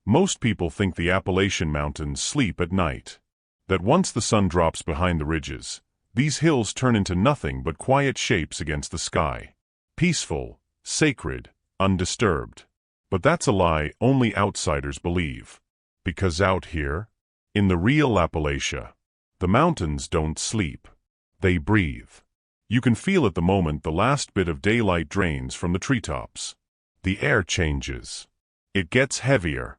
Most people think the Appalachian Mountains sleep at night. That once the sun drops behind the ridges, these hills turn into nothing but quiet shapes against the sky. Peaceful, sacred, undisturbed. But that's a lie only outsiders believe. Because out here, in the real Appalachia, the mountains don't sleep. They breathe. You can feel it the moment the last bit of daylight drains from the treetops. The air changes. It gets heavier,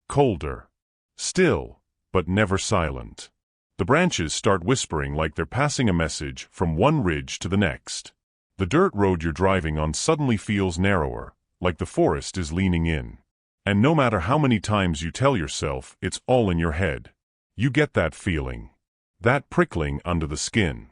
colder, still, but never silent. The branches start whispering like they're passing a message from one ridge to the next. The dirt road you're driving on suddenly feels narrower, like the forest is leaning in. And no matter how many times you tell yourself it's all in your head, you get that feeling. That prickling under the skin.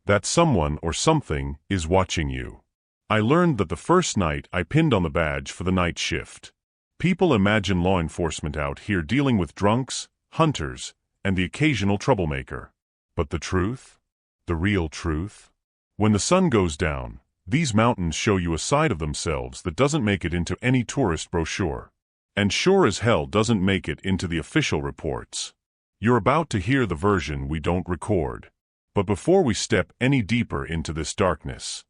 That someone or something is watching you. I learned that the first night I pinned on the badge for the night shift. People imagine law enforcement out here dealing with drunks, hunters, and the occasional troublemaker. But the truth? The real truth? When the sun goes down, these mountains show you a side of themselves that doesn't make it into any tourist brochure. And sure as hell doesn't make it into the official reports. You're about to hear the version we don't record. But before we step any deeper into this darkness,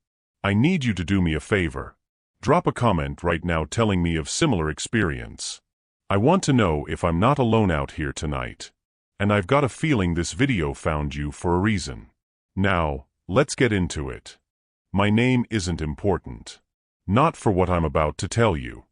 I need you to do me a favor. Drop a comment right now telling me of similar experience. I want to know if I'm not alone out here tonight. And I've got a feeling this video found you for a reason. Now, let's get into it. My name isn't important. Not for what I'm about to tell you.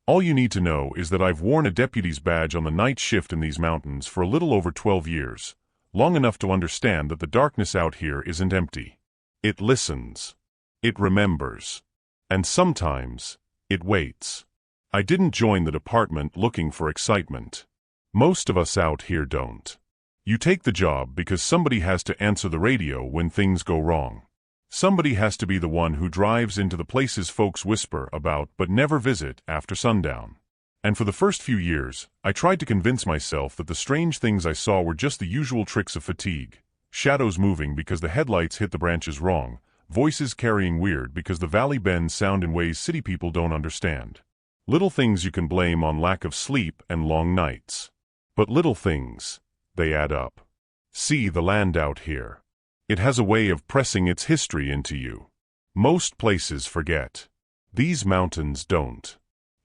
All you need to know is that I've worn a deputy's badge on the night shift in these mountains for a little over 12 years, long enough to understand that the darkness out here isn't empty. It listens. It remembers. And sometimes, it waits. I didn't join the department looking for excitement. Most of us out here don't. You take the job because somebody has to answer the radio when things go wrong. Somebody has to be the one who drives into the places folks whisper about but never visit after sundown. And for the first few years, I tried to convince myself that the strange things I saw were just the usual tricks of fatigue. Shadows moving because the headlights hit the branches wrong, voices carrying weird because the valley bends sound in ways city people don't understand. Little things you can blame on lack of sleep and long nights. But little things, they add up. See the land out here. It has a way of pressing its history into you. Most places forget. These mountains don't.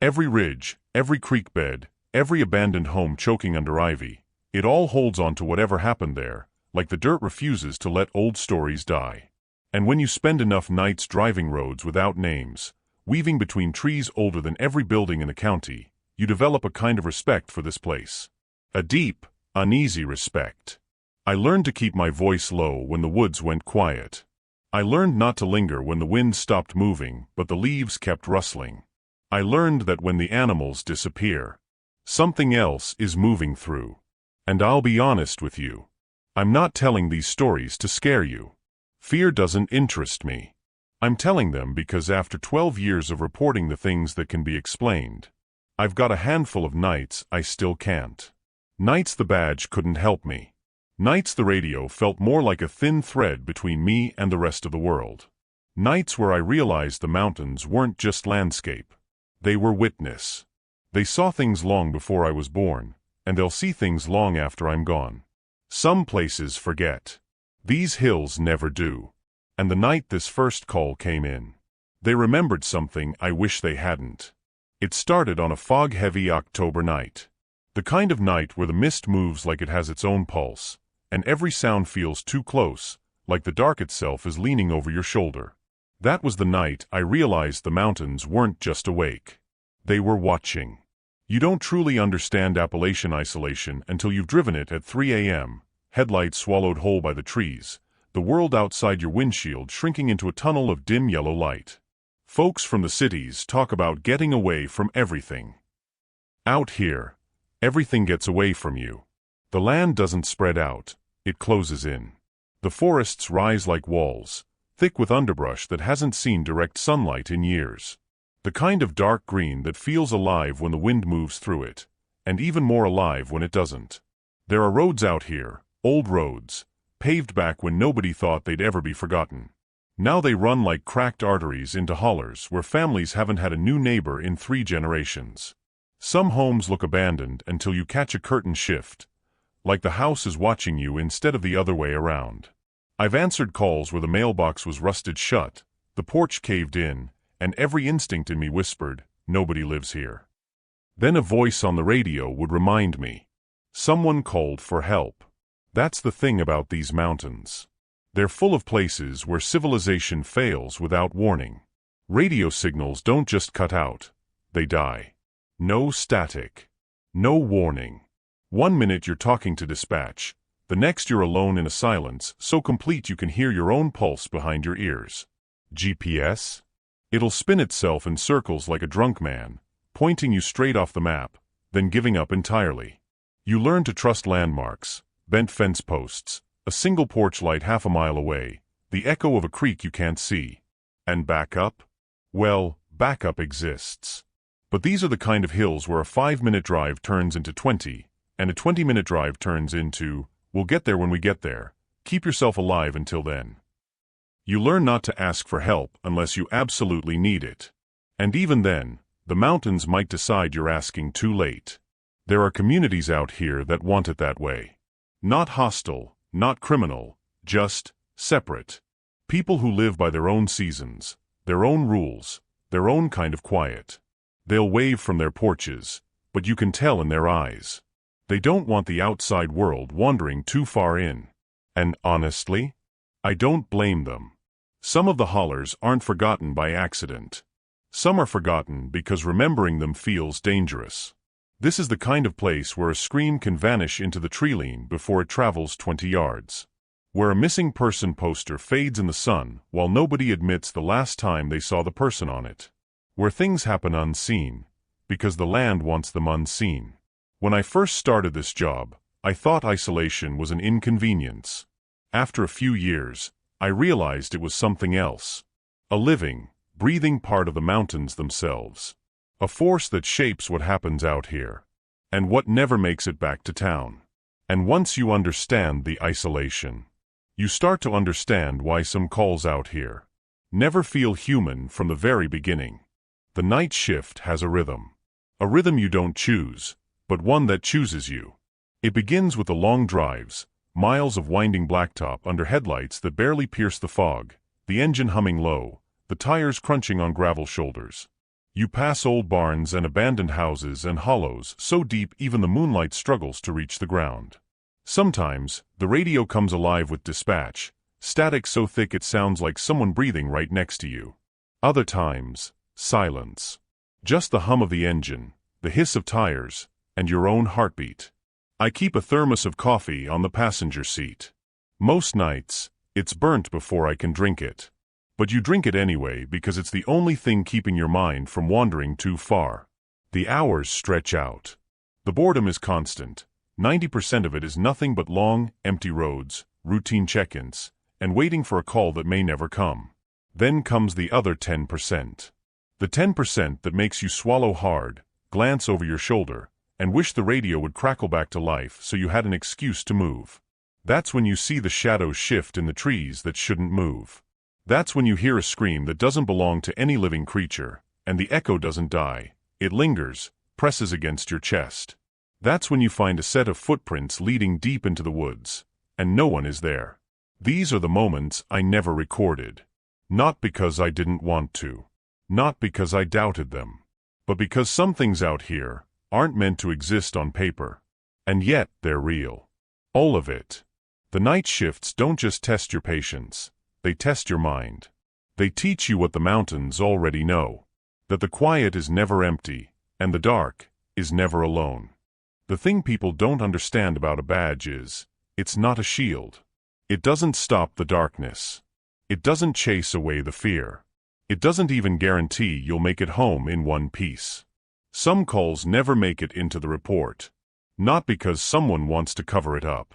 Every ridge, every creek bed, every abandoned home choking under ivy, it all holds on to whatever happened there, like the dirt refuses to let old stories die. And when you spend enough nights driving roads without names, weaving between trees older than every building in the county, you develop a kind of respect for this place. A deep, uneasy respect. I learned to keep my voice low when the woods went quiet. I learned not to linger when the wind stopped moving but the leaves kept rustling. I learned that when the animals disappear, something else is moving through. And I'll be honest with you. I'm not telling these stories to scare you. Fear doesn't interest me. I'm telling them because after 12 years of reporting the things that can be explained, I've got a handful of nights I still can't. Nights the badge couldn't help me. Nights the radio felt more like a thin thread between me and the rest of the world. Nights where I realized the mountains weren't just landscape. They were witness. They saw things long before I was born, and they'll see things long after I'm gone. Some places forget. These hills never do. And the night this first call came in, they remembered something I wish they hadn't. It started on a fog-heavy October night. The kind of night where the mist moves like it has its own pulse, and every sound feels too close, like the dark itself is leaning over your shoulder. That was the night I realized the mountains weren't just awake. They were watching. You don't truly understand Appalachian isolation until you've driven it at 3 a.m., headlights swallowed whole by the trees, the world outside your windshield shrinking into a tunnel of dim yellow light. Folks from the cities talk about getting away from everything. Out here, everything gets away from you. The land doesn't spread out, it closes in. The forests rise like walls, thick with underbrush that hasn't seen direct sunlight in years. The kind of dark green that feels alive when the wind moves through it, and even more alive when it doesn't. There are roads out here, old roads, paved back when nobody thought they'd ever be forgotten. Now they run like cracked arteries into hollers where families haven't had a new neighbor in 3 generations. Some homes look abandoned until you catch a curtain shift, like the house is watching you instead of the other way around. I've answered calls where the mailbox was rusted shut, the porch caved in, and every instinct in me whispered, "Nobody lives here." Then a voice on the radio would remind me. Someone called for help. That's the thing about these mountains. They're full of places where civilization fails without warning. Radio signals don't just cut out, they die. No static. No warning. 1 minute you're talking to dispatch, the next you're alone in a silence so complete you can hear your own pulse behind your ears. GPS? It'll spin itself in circles like a drunk man, pointing you straight off the map, then giving up entirely. You learn to trust landmarks, bent fence posts, a single porch light half a mile away, the echo of a creek you can't see. And backup? Well, backup exists. But these are the kind of hills where a 5-minute drive turns into 20, and a 20-minute drive turns into, "We'll get there when we get there. Keep yourself alive until then." You learn not to ask for help unless you absolutely need it. And even then, the mountains might decide you're asking too late. There are communities out here that want it that way. Not hostile, not criminal, just separate. People who live by their own seasons, their own rules, their own kind of quiet. They'll wave from their porches, but you can tell in their eyes. They don't want the outside world wandering too far in. And honestly, I don't blame them. Some of the hollers aren't forgotten by accident. Some are forgotten because remembering them feels dangerous. This is the kind of place where a scream can vanish into the treeline before it travels 20 yards. Where a missing person poster fades in the sun while nobody admits the last time they saw the person on it. Where things happen unseen, because the land wants them unseen. When I first started this job, I thought isolation was an inconvenience. After a few years, I realized it was something else. A living, breathing part of the mountains themselves. A force that shapes what happens out here. And what never makes it back to town. And once you understand the isolation, you start to understand why some calls out here never feel human from the very beginning. The night shift has a rhythm. A rhythm you don't choose, but one that chooses you. It begins with the long drives, miles of winding blacktop under headlights that barely pierce the fog, the engine humming low, the tires crunching on gravel shoulders. You pass old barns and abandoned houses and hollows so deep even the moonlight struggles to reach the ground. Sometimes, the radio comes alive with dispatch, static so thick it sounds like someone breathing right next to you. Other times, silence. Just the hum of the engine, the hiss of tires, and your own heartbeat. I keep a thermos of coffee on the passenger seat. Most nights, it's burnt before I can drink it. But you drink it anyway because it's the only thing keeping your mind from wandering too far. The hours stretch out. The boredom is constant. 90% of it is nothing but long, empty roads, routine check-ins, and waiting for a call that may never come. Then comes the other 10%. The 10% that makes you swallow hard, glance over your shoulder, and wish the radio would crackle back to life so you had an excuse to move. That's when you see the shadows shift in the trees that shouldn't move. That's when you hear a scream that doesn't belong to any living creature, and the echo doesn't die, it lingers, presses against your chest. That's when you find a set of footprints leading deep into the woods, and no one is there. These are the moments I never recorded. Not because I didn't want to. Not because I doubted them. But because some things out here aren't meant to exist on paper. And yet they're real. All of it. The night shifts don't just test your patience. They test your mind. They teach you what the mountains already know. That the quiet is never empty, and the dark is never alone. The thing people don't understand about a badge is, it's not a shield. It doesn't stop the darkness. It doesn't chase away the fear. It doesn't even guarantee you'll make it home in one piece. Some calls never make it into the report. Not because someone wants to cover it up.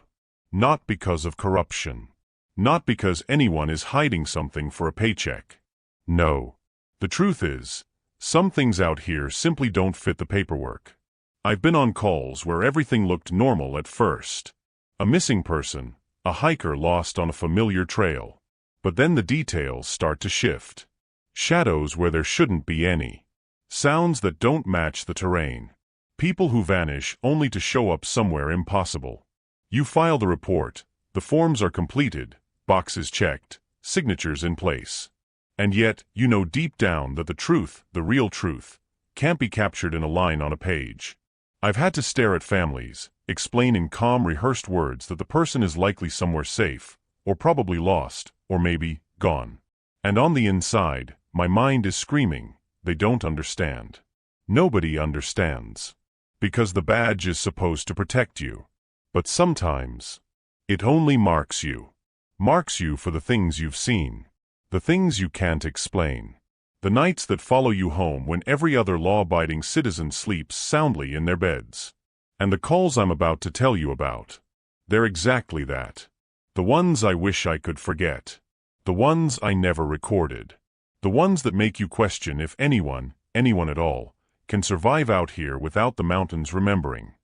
Not because of corruption. Not because anyone is hiding something for a paycheck. No. The truth is, some things out here simply don't fit the paperwork. I've been on calls where everything looked normal at first. A missing person, a hiker lost on a familiar trail. But then the details start to shift. Shadows where there shouldn't be any. Sounds that don't match the terrain. People who vanish only to show up somewhere impossible. You file the report, the forms are completed, boxes checked, signatures in place. And yet, you know deep down that the truth, the real truth, can't be captured in a line on a page. I've had to stare at families, explain in calm, rehearsed words that the person is likely somewhere safe, or probably lost, or maybe gone. And on the inside, my mind is screaming, they don't understand. Nobody understands. Because the badge is supposed to protect you. But sometimes, it only marks you. Marks you for the things you've seen. The things you can't explain. The nights that follow you home when every other law-abiding citizen sleeps soundly in their beds. And the calls I'm about to tell you about. They're exactly that. The ones I wish I could forget. The ones I never recorded. The ones that make you question if anyone at all, can survive out here without the mountains remembering.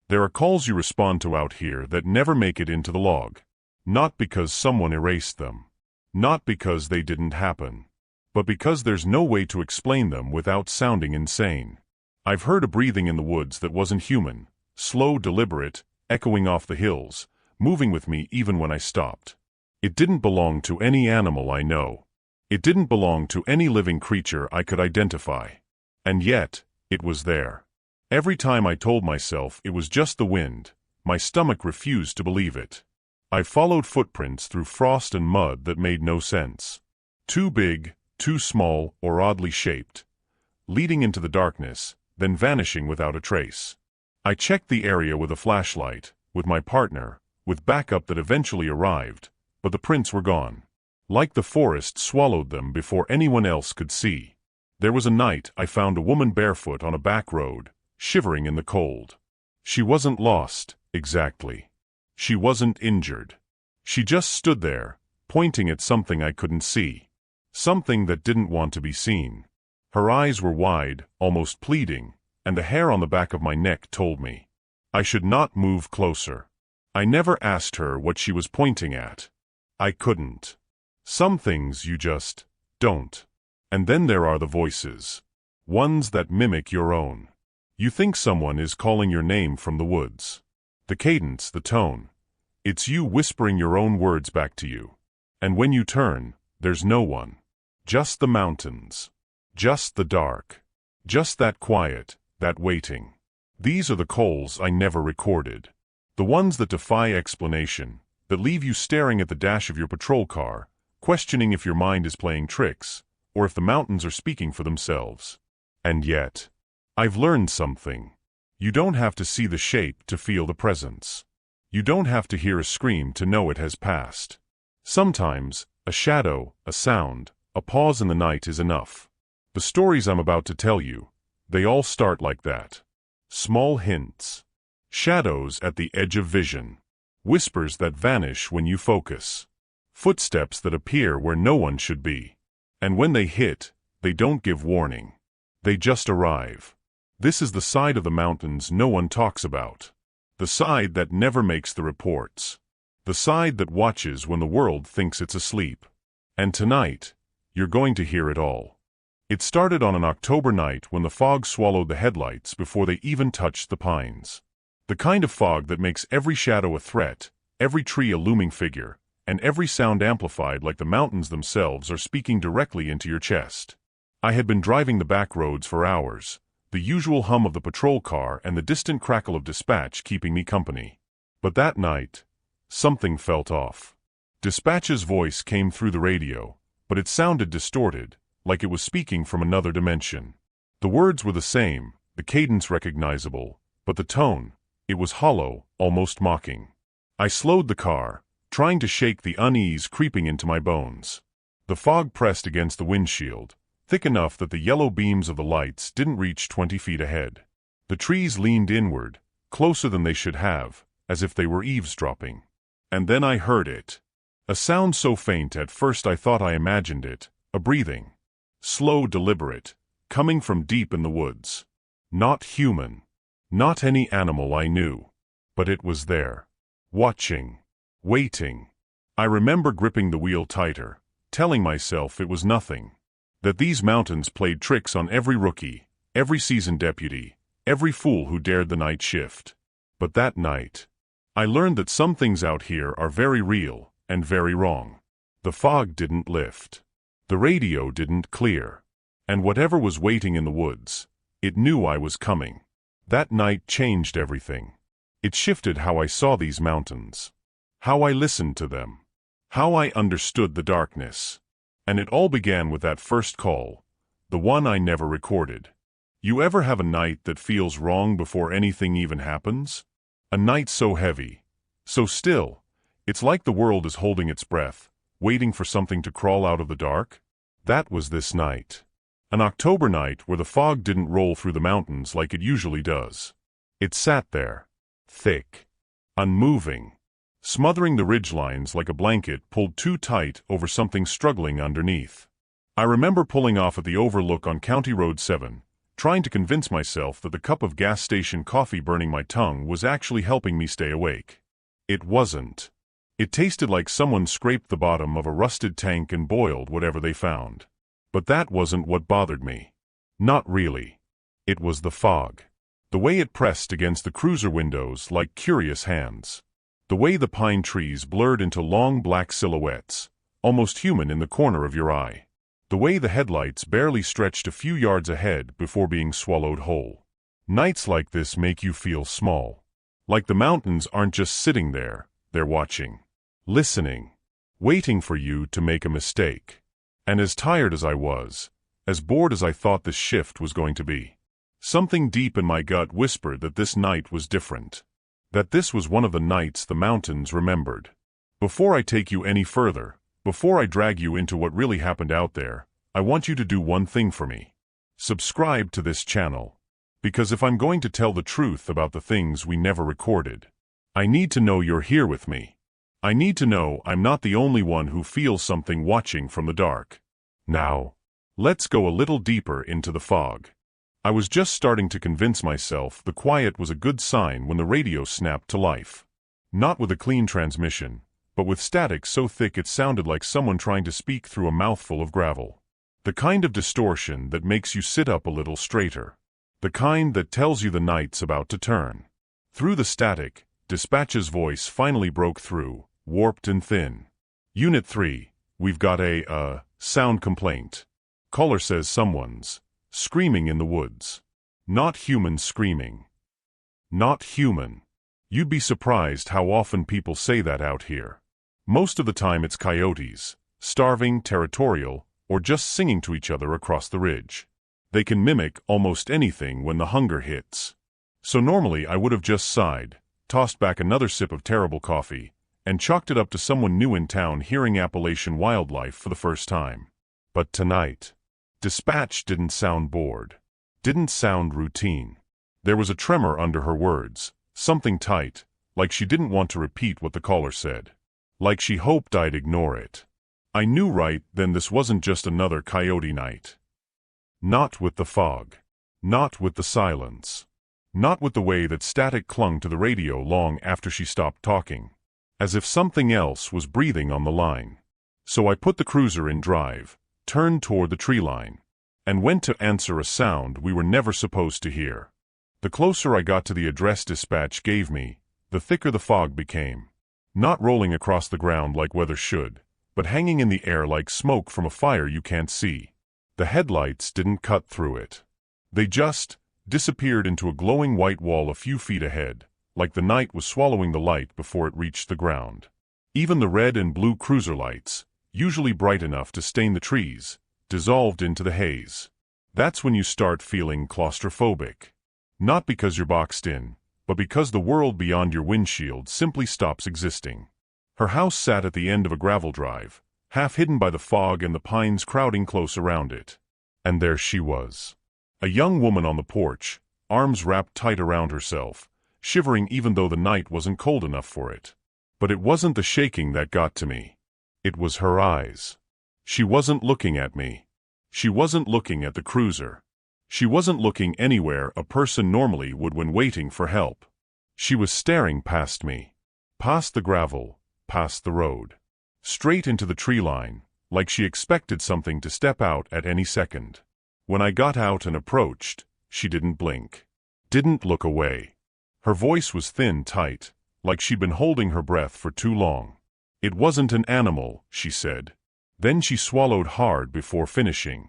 There are calls you respond to out here that never make it into the log. Not because someone erased them. Not because they didn't happen. But because there's no way to explain them without sounding insane. I've heard a breathing in the woods that wasn't human, slow, deliberate, echoing off the hills, moving with me even when I stopped. It didn't belong to any animal I know. It didn't belong to any living creature I could identify. And yet, it was there. Every time I told myself it was just the wind, my stomach refused to believe it. I followed footprints through frost and mud that made no sense. Too big, too small, or oddly shaped. Leading into the darkness, then vanishing without a trace. I checked the area with a flashlight, with my partner, with backup that eventually arrived, but the prints were gone. Like the forest swallowed them before anyone else could see. There was a night I found a woman barefoot on a back road, shivering in the cold. She wasn't lost, exactly. She wasn't injured. She just stood there, pointing at something I couldn't see. Something that didn't want to be seen. Her eyes were wide, almost pleading, and the hair on the back of my neck told me I should not move closer. I never asked her what she was pointing at. I couldn't. Some things you just don't. And then there are the voices. Ones that mimic your own. You think someone is calling your name from the woods. The cadence, the tone. It's you whispering your own words back to you. And when you turn, there's no one. Just the mountains. Just the dark. Just that quiet, that waiting. These are the calls I never recorded. The ones that defy explanation, that leave you staring at the dash of your patrol car, questioning if your mind is playing tricks, or if the mountains are speaking for themselves. And yet, I've learned something. You don't have to see the shape to feel the presence. You don't have to hear a scream to know it has passed. Sometimes, a shadow, a sound, a pause in the night is enough. The stories I'm about to tell you, they all start like that. Small hints. Shadows at the edge of vision. Whispers that vanish when you focus. Footsteps that appear where no one should be. And when they hit, they don't give warning. They just arrive. This is the side of the mountains no one talks about. The side that never makes the reports. The side that watches when the world thinks it's asleep. And tonight, you're going to hear it all. It started on an October night when the fog swallowed the headlights before they even touched the pines. The kind of fog that makes every shadow a threat, every tree a looming figure, and every sound amplified like the mountains themselves are speaking directly into your chest. I had been driving the back roads for hours, the usual hum of the patrol car and the distant crackle of dispatch keeping me company. But that night, something felt off. Dispatch's voice came through the radio, but it sounded distorted, like it was speaking from another dimension. The words were the same, the cadence recognizable, but the tone, it was hollow, almost mocking. I slowed the car, trying to shake the unease creeping into my bones. The fog pressed against the windshield, thick enough that the yellow beams of the lights didn't reach 20 feet ahead. The trees leaned inward, closer than they should have, as if they were eavesdropping. And then I heard it. A sound so faint at first I thought I imagined it, a breathing. Slow, deliberate, coming from deep in the woods. Not human. Not any animal I knew. But it was there. Watching. Waiting. I remember gripping the wheel tighter, telling myself it was nothing. That these mountains played tricks on every rookie, every seasoned deputy, every fool who dared the night shift. But that night, I learned that some things out here are very real and very wrong. The fog didn't lift. The radio didn't clear. And whatever was waiting in the woods, it knew I was coming. That night changed everything. It shifted how I saw these mountains, how I listened to them, how I understood the darkness. And it all began with that first call, the one I never recorded. You ever have a night that feels wrong before anything even happens? A night so heavy, so still, it's like the world is holding its breath, waiting for something to crawl out of the dark? That was this night. An October night where the fog didn't roll through the mountains like it usually does. It sat there, thick, unmoving, smothering the ridgelines like a blanket pulled too tight over something struggling underneath. I remember pulling off at the overlook on County Road 7, trying to convince myself that the cup of gas station coffee burning my tongue was actually helping me stay awake. It wasn't. It tasted like someone scraped the bottom of a rusted tank and boiled whatever they found. But that wasn't what bothered me. Not really. It was the fog. The way it pressed against the cruiser windows like curious hands. The way the pine trees blurred into long black silhouettes, almost human in the corner of your eye. The way the headlights barely stretched a few yards ahead before being swallowed whole. Nights like this make you feel small. Like the mountains aren't just sitting there, they're watching, listening, waiting for you to make a mistake. And as tired as I was, as bored as I thought this shift was going to be, something deep in my gut whispered that this night was different. That this was one of the nights the mountains remembered. Before I take you any further, before I drag you into what really happened out there, I want you to do one thing for me. Subscribe to this channel. Because if I'm going to tell the truth about the things we never recorded, I need to know you're here with me. I need to know I'm not the only one who feels something watching from the dark. Now, let's go a little deeper into the fog. I was just starting to convince myself the quiet was a good sign when the radio snapped to life. Not with a clean transmission, but with static so thick it sounded like someone trying to speak through a mouthful of gravel. The kind of distortion that makes you sit up a little straighter. The kind that tells you the night's about to turn. Through the static, dispatch's voice finally broke through, warped and thin. Unit 3, we've got a, sound complaint. Caller says someone's screaming in the woods. Not human screaming. Not human. You'd be surprised how often people say that out here. Most of the time it's coyotes, starving, territorial, or just singing to each other across the ridge. They can mimic almost anything when the hunger hits. So normally I would have just sighed, tossed back another sip of terrible coffee, and chalked it up to someone new in town hearing Appalachian wildlife for the first time. But tonight, dispatch didn't sound bored. Didn't sound routine. There was a tremor under her words, something tight, like she didn't want to repeat what the caller said. Like she hoped I'd ignore it. I knew right then this wasn't just another coyote night. Not with the fog. Not with the silence. Not with the way that static clung to the radio long after she stopped talking. As if something else was breathing on the line. So I put the cruiser in drive, turned toward the tree line, and went to answer a sound we were never supposed to hear. The closer I got to the address dispatch gave me, the thicker the fog became. Not rolling across the ground like weather should, but hanging in the air like smoke from a fire you can't see. The headlights didn't cut through it. They just disappeared into a glowing white wall a few feet ahead, like the night was swallowing the light before it reached the ground. Even the red and blue cruiser lights, usually bright enough to stain the trees, dissolved into the haze. That's when you start feeling claustrophobic. Not because you're boxed in, but because the world beyond your windshield simply stops existing. Her house sat at the end of a gravel drive, half hidden by the fog and the pines crowding close around it. And there she was. A young woman on the porch, arms wrapped tight around herself, shivering even though the night wasn't cold enough for it. But it wasn't the shaking that got to me. It was her eyes. She wasn't looking at me. She wasn't looking at the cruiser. She wasn't looking anywhere a person normally would when waiting for help. She was staring past me. Past the gravel, past the road. Straight into the tree line, like she expected something to step out at any second. When I got out and approached, she didn't blink. Didn't look away. Her voice was thin, tight, like she'd been holding her breath for too long. It wasn't an animal, she said. Then she swallowed hard before finishing.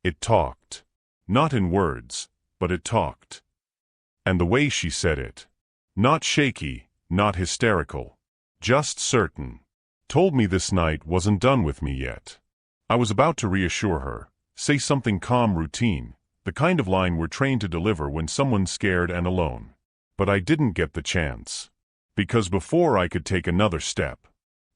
It talked. Not in words, but it talked. And the way she said it. Not shaky, not hysterical. Just certain. Told me this night wasn't done with me yet. I was about to reassure her, say something calm, routine, the kind of line we're trained to deliver when someone's scared and alone. But I didn't get the chance. Because before I could take another step,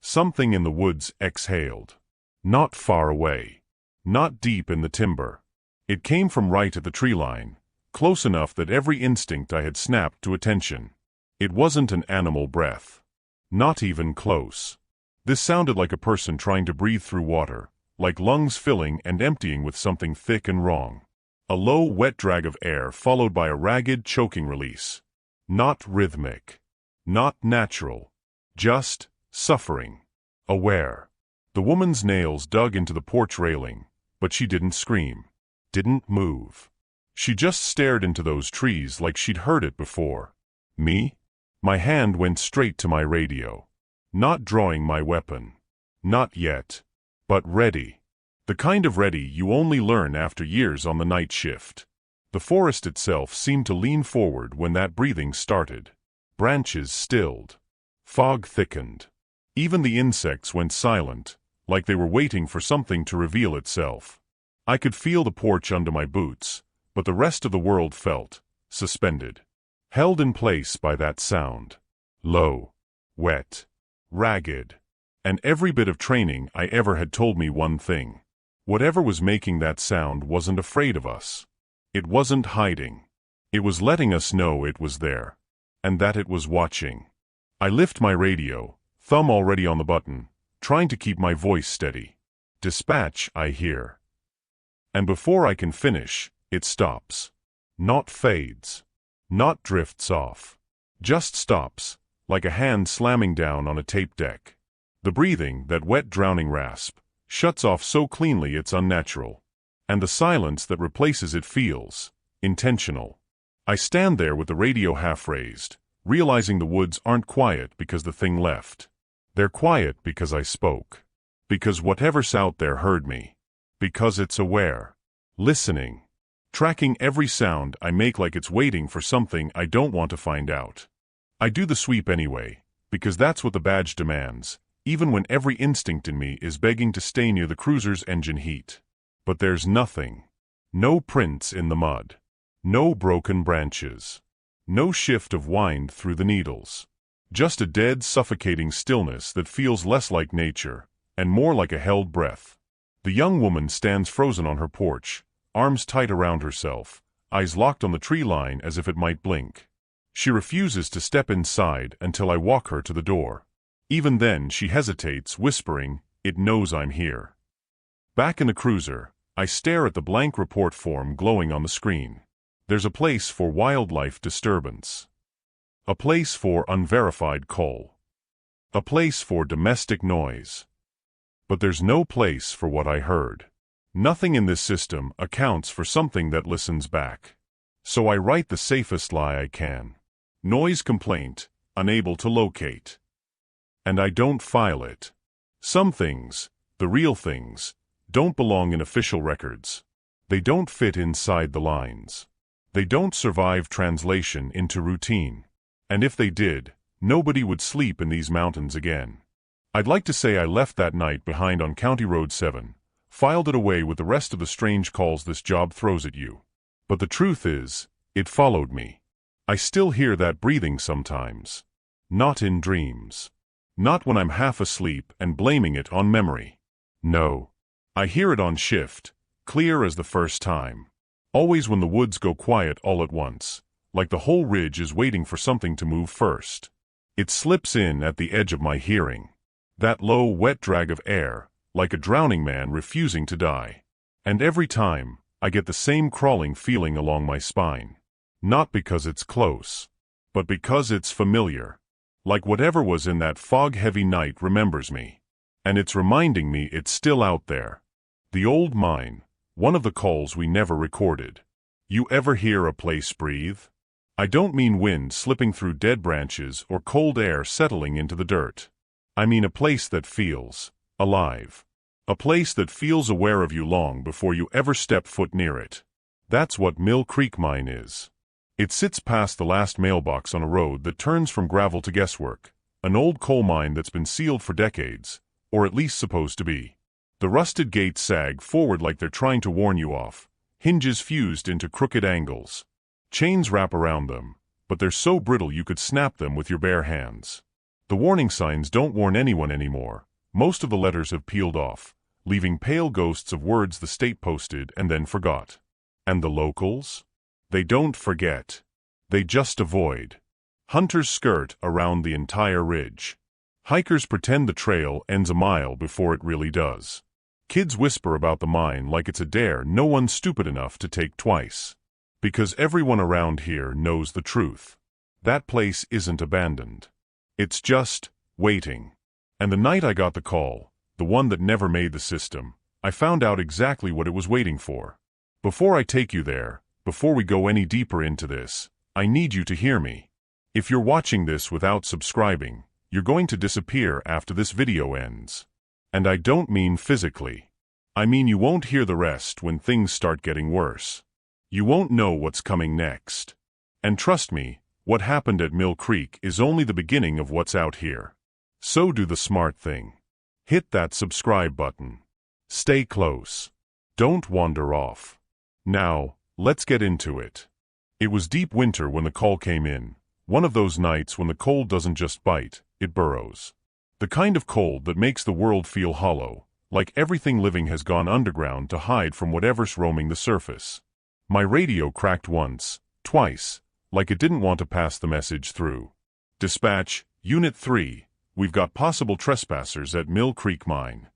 something in the woods exhaled. Not far away. Not deep in the timber. It came from right at the tree line, close enough that every instinct I had snapped to attention. It wasn't an animal breath. Not even close. This sounded like a person trying to breathe through water, like lungs filling and emptying with something thick and wrong. A low, wet drag of air followed by a ragged, choking release. Not rhythmic. Not natural. Just suffering. Aware. The woman's nails dug into the porch railing, but she didn't scream. Didn't move. She just stared into those trees like she'd heard it before. Me? My hand went straight to my radio. Not drawing my weapon. Not yet. But ready. The kind of ready you only learn after years on the night shift. The forest itself seemed to lean forward when that breathing started. Branches stilled. Fog thickened. Even the insects went silent, like they were waiting for something to reveal itself. I could feel the porch under my boots, but the rest of the world felt suspended. Held in place by that sound. Low. Wet. Ragged. And every bit of training I ever had told me one thing. Whatever was making that sound wasn't afraid of us. It wasn't hiding. It was letting us know it was there. And that it was watching. I lift my radio, thumb already on the button, trying to keep my voice steady. Dispatch, I hear. And before I can finish, it stops. Not fades. Not drifts off. Just stops, like a hand slamming down on a tape deck. The breathing, that wet drowning rasp, shuts off so cleanly it's unnatural. And the silence that replaces it feels intentional. I stand there with the radio half raised, realizing the woods aren't quiet because the thing left. They're quiet because I spoke. Because whatever's out there heard me. Because it's aware. Listening. Tracking every sound I make like it's waiting for something I don't want to find out. I do the sweep anyway, because that's what the badge demands, even when every instinct in me is begging to stay near the cruiser's engine heat. But there's nothing. No prints in the mud. No broken branches. No shift of wind through the needles. Just a dead, suffocating stillness that feels less like nature, and more like a held breath. The young woman stands frozen on her porch, arms tight around herself, eyes locked on the tree line as if it might blink. She refuses to step inside until I walk her to the door. Even then she hesitates, whispering, "It knows I'm here." Back in the cruiser, I stare at the blank report form glowing on the screen. There's a place for wildlife disturbance. A place for unverified call. A place for domestic noise. But there's no place for what I heard. Nothing in this system accounts for something that listens back. So I write the safest lie I can. Noise complaint, unable to locate. And I don't file it. Some things, the real things, don't belong in official records. They don't fit inside the lines. They don't survive translation into routine. And if they did, nobody would sleep in these mountains again. I'd like to say I left that night behind on County Road 7, filed it away with the rest of the strange calls this job throws at you. But the truth is, it followed me. I still hear that breathing sometimes. Not in dreams. Not when I'm half asleep and blaming it on memory. No. I hear it on shift, clear as the first time. Always when the woods go quiet all at once, like the whole ridge is waiting for something to move first. It slips in at the edge of my hearing. That low, wet drag of air, like a drowning man refusing to die. And every time, I get the same crawling feeling along my spine. Not because it's close, but because it's familiar. Like whatever was in that fog-heavy night remembers me. And it's reminding me it's still out there. The old mine, one of the calls we never recorded. You ever hear a place breathe? I don't mean wind slipping through dead branches or cold air settling into the dirt. I mean a place that feels alive. A place that feels aware of you long before you ever step foot near it. That's what Mill Creek Mine is. It sits past the last mailbox on a road that turns from gravel to guesswork, an old coal mine that's been sealed for decades, or at least supposed to be. The rusted gates sag forward like they're trying to warn you off, hinges fused into crooked angles. Chains wrap around them, but they're so brittle you could snap them with your bare hands. The warning signs don't warn anyone anymore. Most of the letters have peeled off, leaving pale ghosts of words the state posted and then forgot. And the locals? They don't forget. They just avoid. Hunters skirt around the entire ridge. Hikers pretend the trail ends a mile before it really does. Kids whisper about the mine like it's a dare no one's stupid enough to take twice. Because everyone around here knows the truth. That place isn't abandoned. It's just waiting. And the night I got the call, the one that never made the system, I found out exactly what it was waiting for. Before I take you there, before we go any deeper into this, I need you to hear me. If you're watching this without subscribing, you're going to disappear after this video ends. And I don't mean physically. I mean you won't hear the rest when things start getting worse. You won't know what's coming next. And trust me, what happened at Mill Creek is only the beginning of what's out here. So do the smart thing. Hit that subscribe button. Stay close. Don't wander off. Now, let's get into it. It was deep winter when the call came in. One of those nights when the cold doesn't just bite, it burrows. The kind of cold that makes the world feel hollow, like everything living has gone underground to hide from whatever's roaming the surface. My radio cracked once, twice, like it didn't want to pass the message through. Dispatch, Unit 3, we've got possible trespassers at Mill Creek Mine.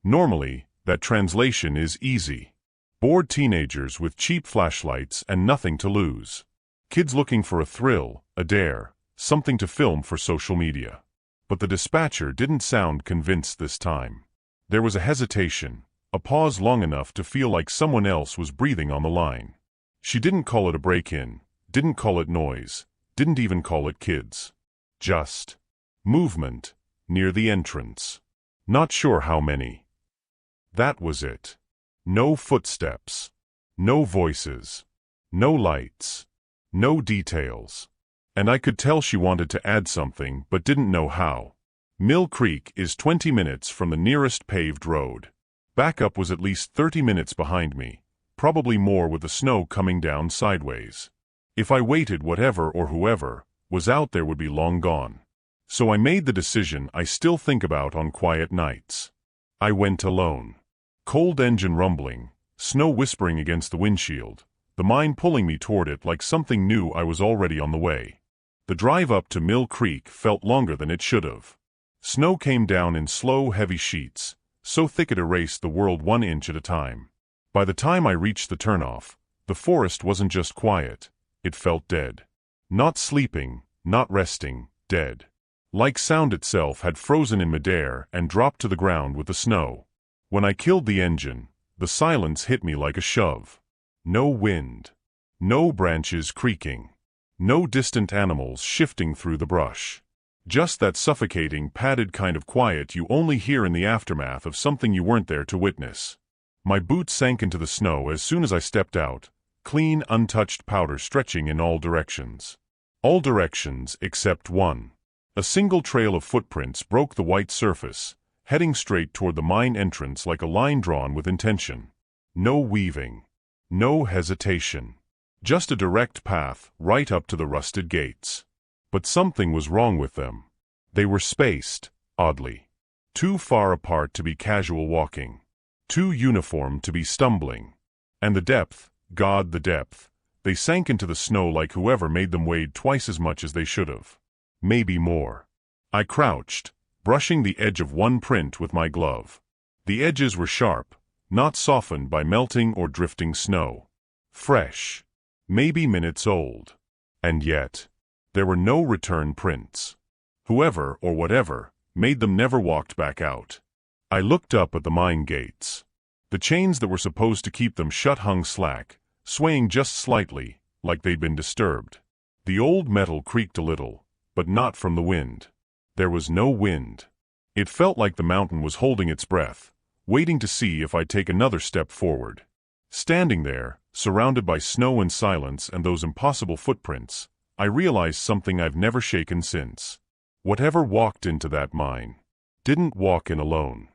Normally, that translation is easy. Bored teenagers with cheap flashlights and nothing to lose. Kids looking for a thrill, a dare, something to film for social media. But the dispatcher didn't sound convinced this time. There was a hesitation, a pause long enough to feel like someone else was breathing on the line. She didn't call it a break-in, didn't call it noise, didn't even call it kids. Just movement near the entrance. Not sure how many. That was it. No footsteps. No voices. No lights. No details. And I could tell she wanted to add something but didn't know how. Mill Creek is 20 minutes from the nearest paved road. Backup was at least 30 minutes behind me, probably more with the snow coming down sideways. If I waited, whatever or whoever was out there would be long gone. So I made the decision I still think about on quiet nights. I went alone. Cold engine rumbling, snow whispering against the windshield, the mine pulling me toward it like something knew I was already on the way. The drive up to Mill Creek felt longer than it should have. Snow came down in slow, heavy sheets, so thick it erased the world 1 inch at a time. By the time I reached the turnoff, the forest wasn't just quiet, it felt dead. Not sleeping, not resting, dead. Like sound itself had frozen in midair and dropped to the ground with the snow. When I killed the engine, the silence hit me like a shove. No wind. No branches creaking. No distant animals shifting through the brush. Just that suffocating, padded kind of quiet you only hear in the aftermath of something you weren't there to witness. My boots sank into the snow as soon as I stepped out, clean, untouched powder stretching in all directions. All directions except one. A single trail of footprints broke the white surface, heading straight toward the mine entrance like a line drawn with intention. No weaving. No hesitation. Just a direct path right up to the rusted gates. But something was wrong with them. They were spaced, oddly. Too far apart to be casual walking. Too uniform to be stumbling. And the depth, God, the depth. They sank into the snow like whoever made them weighed twice as much as they should have. Maybe more. I crouched, brushing the edge of one print with my glove. The edges were sharp, not softened by melting or drifting snow. Fresh. Maybe minutes old. And yet, there were no return prints. Whoever, or whatever, made them never walked back out. I looked up at the mine gates. The chains that were supposed to keep them shut hung slack, swaying just slightly, like they'd been disturbed. The old metal creaked a little, but not from the wind. There was no wind. It felt like the mountain was holding its breath, waiting to see if I'd take another step forward. Standing there, surrounded by snow and silence and those impossible footprints, I realized something I've never shaken since. Whatever walked into that mine didn't walk in alone.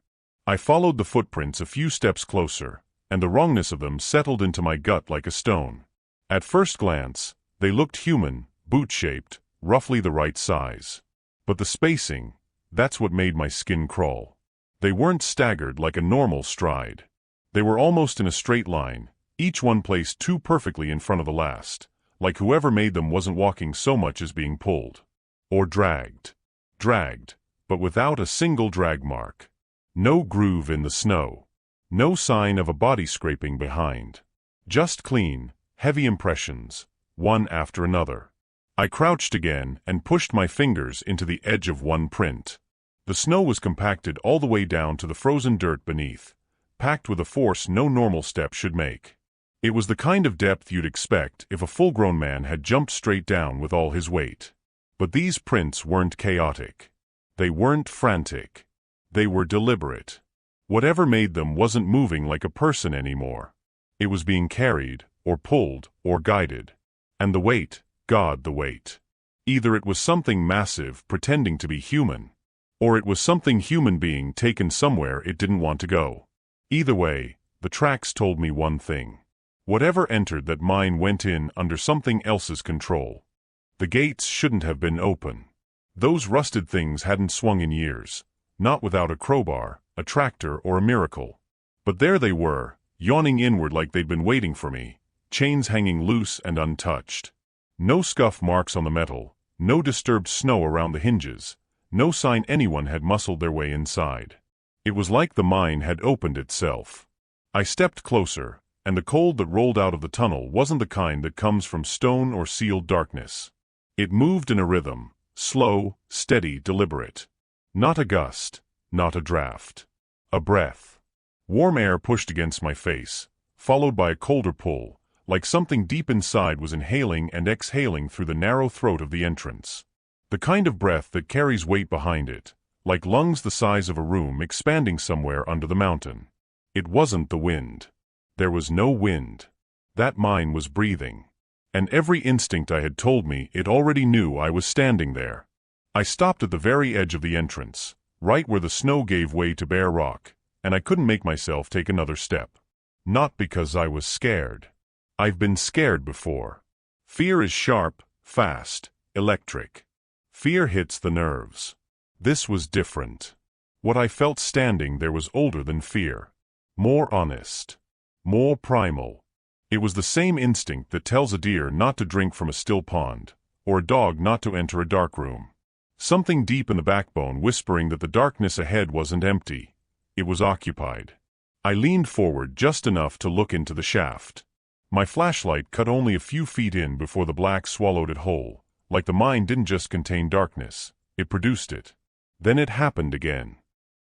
I followed the footprints a few steps closer, and the wrongness of them settled into my gut like a stone. At first glance, they looked human, boot-shaped, roughly the right size. But the spacing, that's what made my skin crawl. They weren't staggered like a normal stride. They were almost in a straight line, each one placed too perfectly in front of the last, like whoever made them wasn't walking so much as being pulled. Or dragged. Dragged, but without a single drag mark. No groove in the snow. No sign of a body scraping behind. Just clean, heavy impressions, one after another. I crouched again and pushed my fingers into the edge of one print. The snow was compacted all the way down to the frozen dirt beneath, packed with a force no normal step should make. It was the kind of depth you'd expect if a full-grown man had jumped straight down with all his weight. But these prints weren't chaotic. They weren't frantic. They were deliberate. Whatever made them wasn't moving like a person anymore. It was being carried, or pulled, or guided. And the weight, God, the weight. Either it was something massive pretending to be human, or it was something human being taken somewhere it didn't want to go. Either way, the tracks told me one thing. Whatever entered that mine went in under something else's control. The gates shouldn't have been open. Those rusted things hadn't swung in years, not without a crowbar, a tractor, or a miracle. But there they were, yawning inward like they'd been waiting for me, chains hanging loose and untouched. No scuff marks on the metal, no disturbed snow around the hinges, no sign anyone had muscled their way inside. It was like the mine had opened itself. I stepped closer, and the cold that rolled out of the tunnel wasn't the kind that comes from stone or sealed darkness. It moved in a rhythm, slow, steady, deliberate. Not a gust, not a draft. A breath. Warm air pushed against my face, followed by a colder pull, like something deep inside was inhaling and exhaling through the narrow throat of the entrance. The kind of breath that carries weight behind it, like lungs the size of a room expanding somewhere under the mountain. It wasn't the wind. There was no wind. That mine was breathing. And every instinct I had told me it already knew I was standing there. I stopped at the very edge of the entrance, right where the snow gave way to bare rock, and I couldn't make myself take another step. Not because I was scared. I've been scared before. Fear is sharp, fast, electric. Fear hits the nerves. This was different. What I felt standing there was older than fear. More honest. More primal. It was the same instinct that tells a deer not to drink from a still pond, or a dog not to enter a dark room. Something deep in the backbone whispering that the darkness ahead wasn't empty. It was occupied. I leaned forward just enough to look into the shaft. My flashlight cut only a few feet in before the black swallowed it whole, like the mine didn't just contain darkness, it produced it. Then it happened again.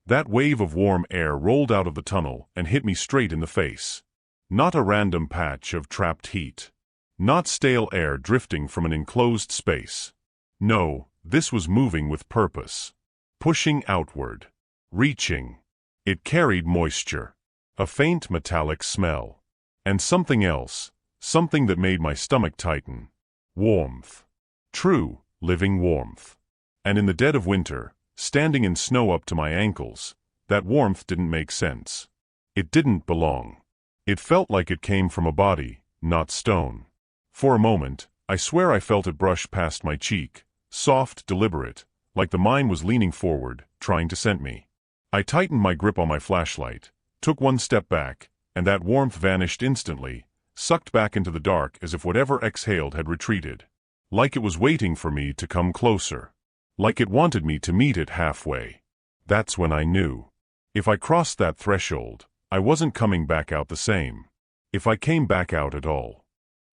That wave of warm air rolled out of the tunnel and hit me straight in the face. Not a random patch of trapped heat. Not stale air drifting from an enclosed space. No, this was moving with purpose. Pushing outward. Reaching. It carried moisture. A faint metallic smell. And something else. Something that made my stomach tighten. Warmth. True, living warmth. And in the dead of winter, standing in snow up to my ankles, that warmth didn't make sense. It didn't belong. It felt like it came from a body, not stone. For a moment, I swear I felt it brush past my cheek, soft, deliberate, like the mine was leaning forward, trying to scent me. I tightened my grip on my flashlight, took one step back, and that warmth vanished instantly, sucked back into the dark as if whatever exhaled had retreated. Like it was waiting for me to come closer. Like it wanted me to meet it halfway. That's when I knew. If I crossed that threshold, I wasn't coming back out the same. If I came back out at all.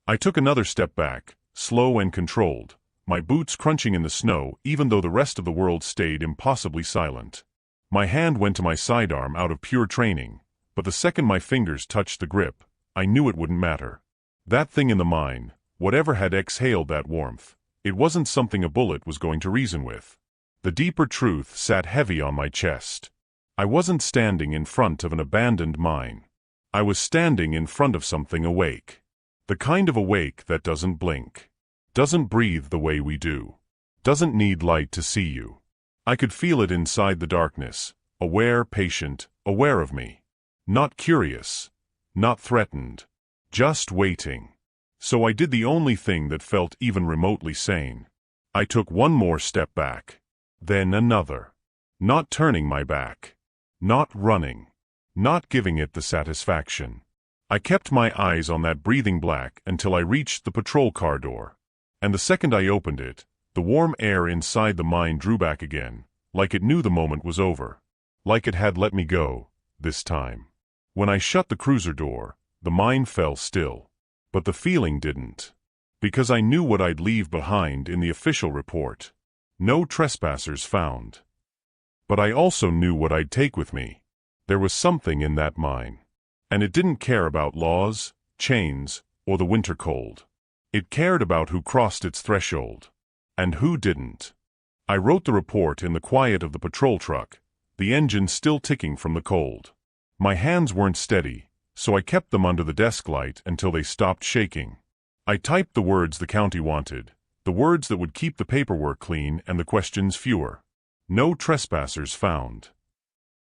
I took another step back, slow and controlled, my boots crunching in the snow even though the rest of the world stayed impossibly silent. My hand went to my sidearm out of pure training, but the second my fingers touched the grip, I knew it wouldn't matter. That thing in the mine, whatever had exhaled that warmth, It wasn't something a bullet was going to reason with. The deeper truth sat heavy on my chest. I wasn't standing in front of an abandoned mine. I was standing in front of something awake. The kind of awake that doesn't blink, doesn't breathe the way we do, doesn't need light to see you. I could feel it inside the darkness, aware, patient, aware of me. Not curious, not threatened, just waiting. So I did the only thing that felt even remotely sane. I took one more step back, then another. Not turning my back, not running, not giving it the satisfaction. I kept my eyes on that breathing black until I reached the patrol car door. And the second I opened it, the warm air inside the mine drew back again, like it knew the moment was over. Like it had let me go, this time. When I shut the cruiser door, the mine fell still. But the feeling didn't. Because I knew what I'd leave behind in the official report. No trespassers found. But I also knew what I'd take with me. There was something in that mine. And it didn't care about laws, chains, or the winter cold. It cared about who crossed its threshold. And who didn't. I wrote the report in the quiet of the patrol truck, the engine still ticking from the cold. My hands weren't steady, so I kept them under the desk light until they stopped shaking. I typed the words the county wanted, the words that would keep the paperwork clean and the questions fewer. No trespassers found.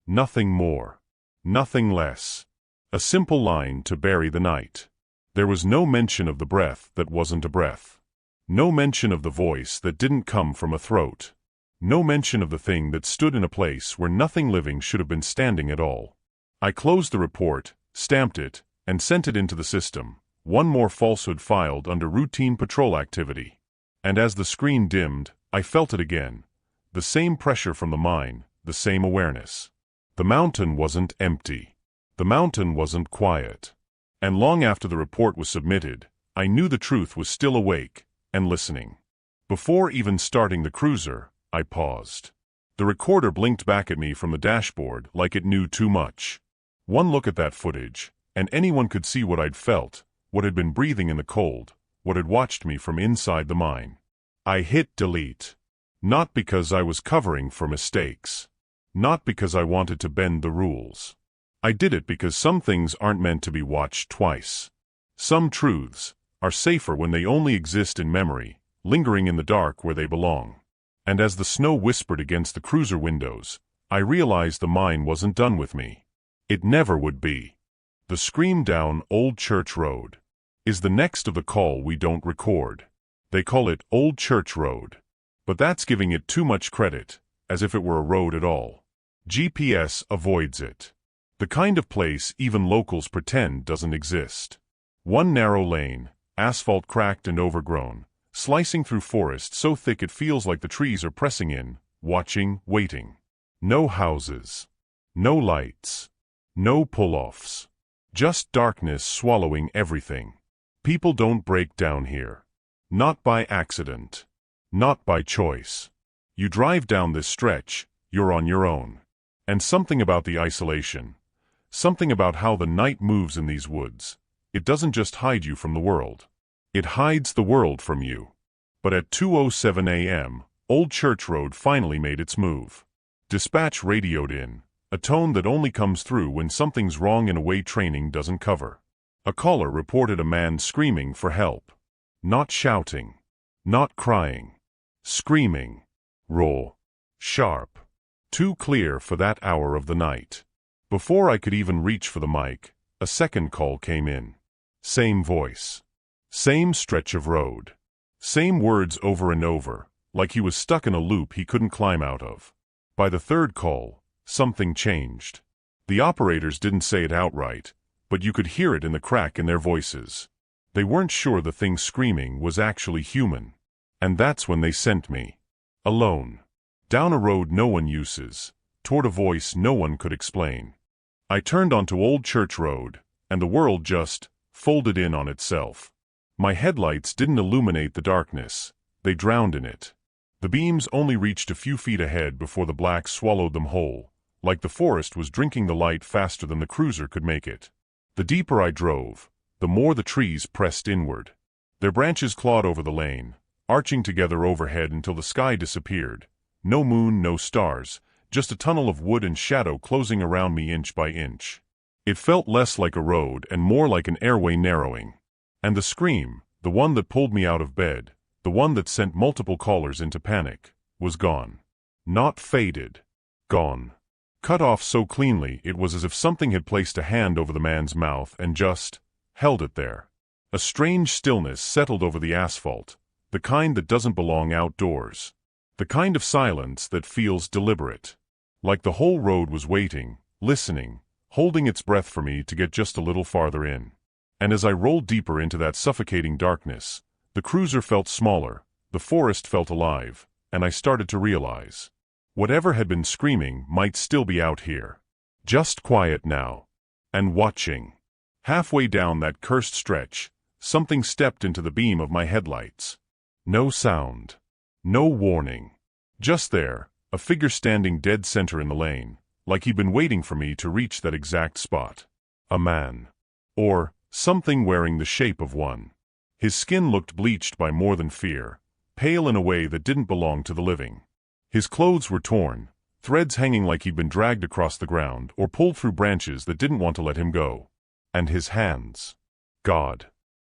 Nothing more. Nothing less. A simple line to bury the night. There was no mention of the breath that wasn't a breath. No mention of the voice that didn't come from a throat. No mention of the thing that stood in a place where nothing living should have been standing at all. I closed the report, stamped it, and sent it into the system, one more falsehood filed under routine patrol activity. And as the screen dimmed, I felt it again. The same pressure from the mine, the same awareness. The mountain wasn't empty. The mountain wasn't quiet. And long after the report was submitted, I knew the truth was still awake and listening. Before even starting the cruiser, I paused. The recorder blinked back at me from the dashboard like it knew too much. One look at that footage, and anyone could see what I'd felt, what had been breathing in the cold, what had watched me from inside the mine. I hit delete. Not because I was covering for mistakes. Not because I wanted to bend the rules. I did it because some things aren't meant to be watched twice. Some truths are safer when they only exist in memory, lingering in the dark where they belong. And as the snow whispered against the cruiser windows, I realized the mine wasn't done with me. It never would be. The scream down Old Church Road is the next of the call we don't record. They call it Old Church Road. But that's giving it too much credit, as if it were a road at all. GPS avoids it. The kind of place even locals pretend doesn't exist. One narrow lane, asphalt cracked and overgrown, slicing through forest so thick it feels like the trees are pressing in, watching, waiting. No houses. No lights. No pull-offs. Just darkness swallowing everything. People don't break down here. Not by accident. Not by choice. You drive down this stretch, you're on your own. And something about the isolation. Something about how the night moves in these woods. It doesn't just hide you from the world. It hides the world from you. But at 2:07 a.m., Old Church Road finally made its move. Dispatch radioed in, a tone that only comes through when something's wrong in a way training doesn't cover. A caller reported a man screaming for help. Not shouting. Not crying. Screaming. Raw. Sharp. Too clear for that hour of the night. Before I could even reach for the mic, a second call came in. Same voice. Same stretch of road. Same words over and over, like he was stuck in a loop he couldn't climb out of. By the third call, something changed. The operators didn't say it outright, but you could hear it in the crack in their voices. They weren't sure the thing screaming was actually human. And that's when they sent me. Alone. Down a road no one uses, toward a voice no one could explain. I turned onto Old Church Road, and the world just folded in on itself. My headlights didn't illuminate the darkness, they drowned in it. The beams only reached a few feet ahead before the black swallowed them whole, like the forest was drinking the light faster than the cruiser could make it. The deeper I drove, the more the trees pressed inward. Their branches clawed over the lane, arching together overhead until the sky disappeared. No moon, no stars, just a tunnel of wood and shadow closing around me inch by inch. It felt less like a road and more like an airway narrowing. And the scream, the one that pulled me out of bed, the one that sent multiple callers into panic, was gone. Not faded. Gone. Cut off so cleanly it was as if something had placed a hand over the man's mouth and just held it there. A strange stillness settled over the asphalt, the kind that doesn't belong outdoors. The kind of silence that feels deliberate. Like the whole road was waiting, listening, holding its breath for me to get just a little farther in. And as I rolled deeper into that suffocating darkness, the cruiser felt smaller, the forest felt alive, and I started to realize whatever had been screaming might still be out here. Just quiet now. And watching. Halfway down that cursed stretch, something stepped into the beam of my headlights. No sound. No warning. Just there, a figure standing dead center in the lane, like he'd been waiting for me to reach that exact spot. A man. Or something wearing the shape of one. His skin looked bleached by more than fear, pale in a way that didn't belong to the living. His clothes were torn, threads hanging like he'd been dragged across the ground or pulled through branches that didn't want to let him go. And his hands. God.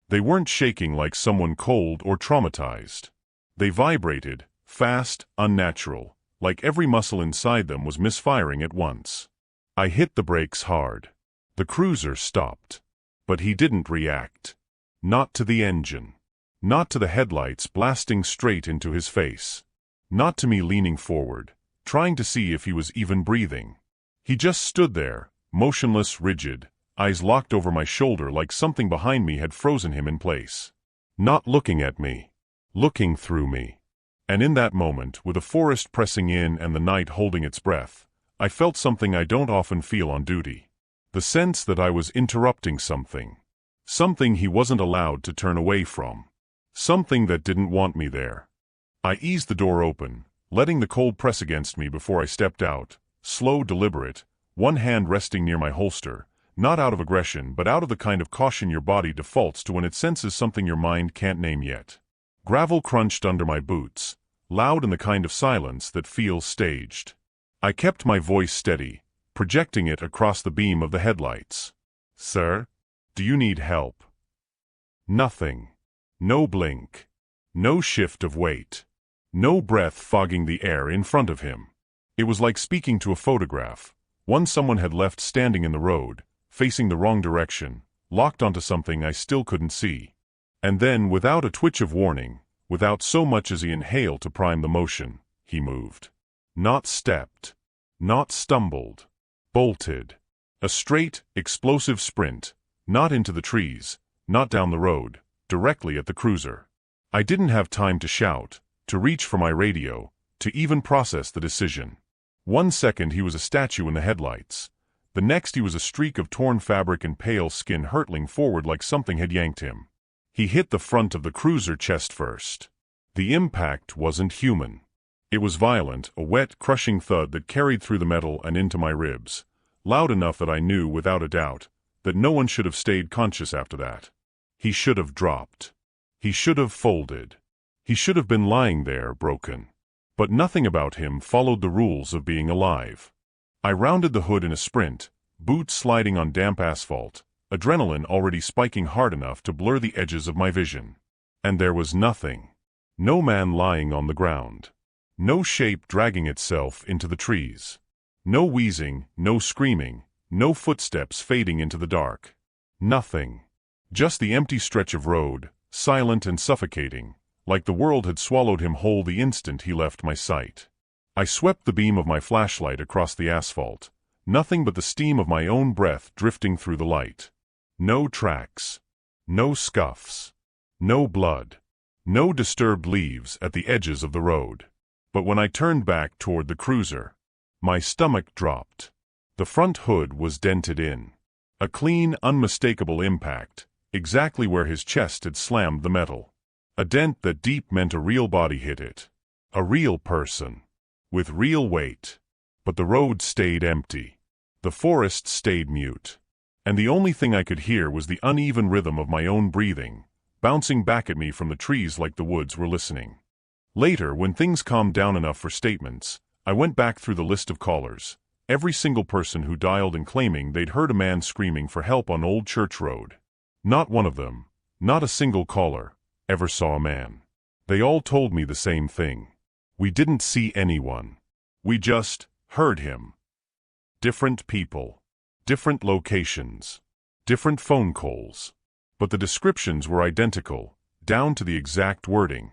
They weren't shaking like someone cold or traumatized. They vibrated, fast, unnatural, like every muscle inside them was misfiring at once. I hit the brakes hard. The cruiser stopped. But he didn't react. Not to the engine. Not to the headlights blasting straight into his face. Not to me leaning forward, trying to see if he was even breathing. He just stood there, motionless, rigid, eyes locked over my shoulder like something behind me had frozen him in place. Not looking at me. Looking through me. And in that moment, with the forest pressing in and the night holding its breath, I felt something I don't often feel on duty. The sense that I was interrupting something. Something he wasn't allowed to turn away from. Something that didn't want me there. I eased the door open, letting the cold press against me before I stepped out, slow, deliberate, one hand resting near my holster, not out of aggression but out of the kind of caution your body defaults to when it senses something your mind can't name yet. Gravel crunched under my boots, loud in the kind of silence that feels staged. I kept my voice steady, projecting it across the beam of the headlights. "Sir, do you need help?" Nothing. No blink. No shift of weight. No breath fogging the air in front of him. It was like speaking to a photograph, one someone had left standing in the road, facing the wrong direction, locked onto something I still couldn't see. And then, without a twitch of warning, without so much as he inhaled to prime the motion, he moved. Not stepped. Not stumbled. Bolted. A straight, explosive sprint, not into the trees, not down the road, directly at the cruiser. I didn't have time to shout, to reach for my radio, to even process the decision. 1 second he was a statue in the headlights. The next he was a streak of torn fabric and pale skin hurtling forward like something had yanked him. He hit the front of the cruiser chest first. The impact wasn't human. It was violent, a wet, crushing thud that carried through the metal and into my ribs, loud enough that I knew, without a doubt, that no one should have stayed conscious after that. He should have dropped. He should have folded. He should have been lying there, broken. But nothing about him followed the rules of being alive. I rounded the hood in a sprint, boots sliding on damp asphalt, adrenaline already spiking hard enough to blur the edges of my vision. And there was nothing. No man lying on the ground. No shape dragging itself into the trees. No wheezing, no screaming, no footsteps fading into the dark. Nothing. Just the empty stretch of road, silent and suffocating, like the world had swallowed him whole the instant he left my sight. I swept the beam of my flashlight across the asphalt, nothing but the steam of my own breath drifting through the light. No tracks. No scuffs. No blood. No disturbed leaves at the edges of the road. But when I turned back toward the cruiser, my stomach dropped. The front hood was dented in. A clean, unmistakable impact, exactly where his chest had slammed the metal. A dent that deep meant a real body hit it. A real person. With real weight. But the road stayed empty. The forest stayed mute. And the only thing I could hear was the uneven rhythm of my own breathing, bouncing back at me from the trees like the woods were listening. Later, when things calmed down enough for statements, I went back through the list of callers. Every single person who dialed and claiming they'd heard a man screaming for help on Old Church Road. Not one of them, not a single caller, ever saw a man. They all told me the same thing. We didn't see anyone. We just heard him. Different people. Different locations. Different phone calls. But the descriptions were identical, down to the exact wording.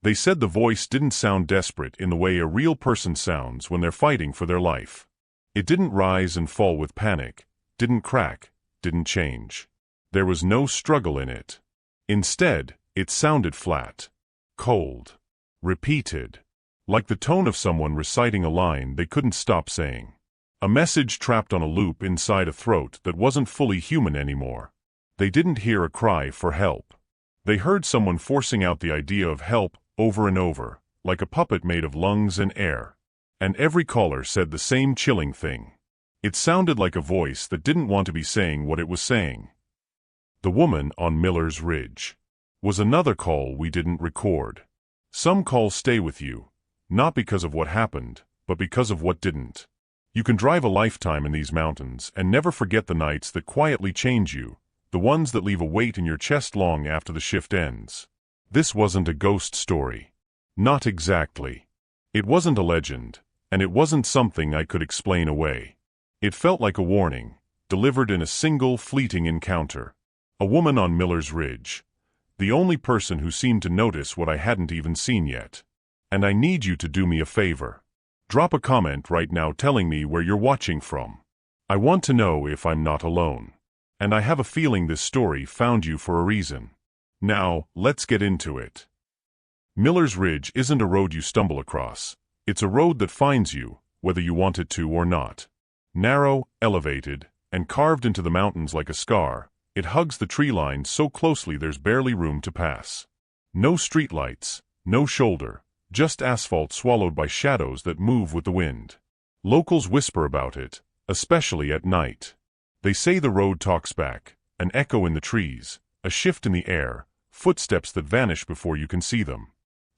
They said the voice didn't sound desperate in the way a real person sounds when they're fighting for their life. It didn't rise and fall with panic, didn't crack, didn't change. There was no struggle in it. Instead, it sounded flat, cold, repeated, like the tone of someone reciting a line they couldn't stop saying. A message trapped on a loop inside a throat that wasn't fully human anymore. They didn't hear a cry for help. They heard someone forcing out the idea of help over and over, like a puppet made of lungs and air. And every caller said the same chilling thing. It sounded like a voice that didn't want to be saying what it was saying. The woman on Miller's Ridge was another call we didn't record. Some calls stay with you, not because of what happened, but because of what didn't. You can drive a lifetime in these mountains and never forget the nights that quietly change you, the ones that leave a weight in your chest long after the shift ends. This wasn't a ghost story. Not exactly. It wasn't a legend, and it wasn't something I could explain away. It felt like a warning, delivered in a single fleeting encounter. A woman on Miller's Ridge. The only person who seemed to notice what I hadn't even seen yet. And I need you to do me a favor. Drop a comment right now telling me where you're watching from. I want to know if I'm not alone. And I have a feeling this story found you for a reason. Now, let's get into it. Miller's Ridge isn't a road you stumble across. It's a road that finds you, whether you want it to or not. Narrow, elevated, and carved into the mountains like a scar, it hugs the tree line so closely there's barely room to pass. No streetlights, no shoulder, just asphalt swallowed by shadows that move with the wind. Locals whisper about it, especially at night. They say the road talks back, an echo in the trees, a shift in the air, footsteps that vanish before you can see them.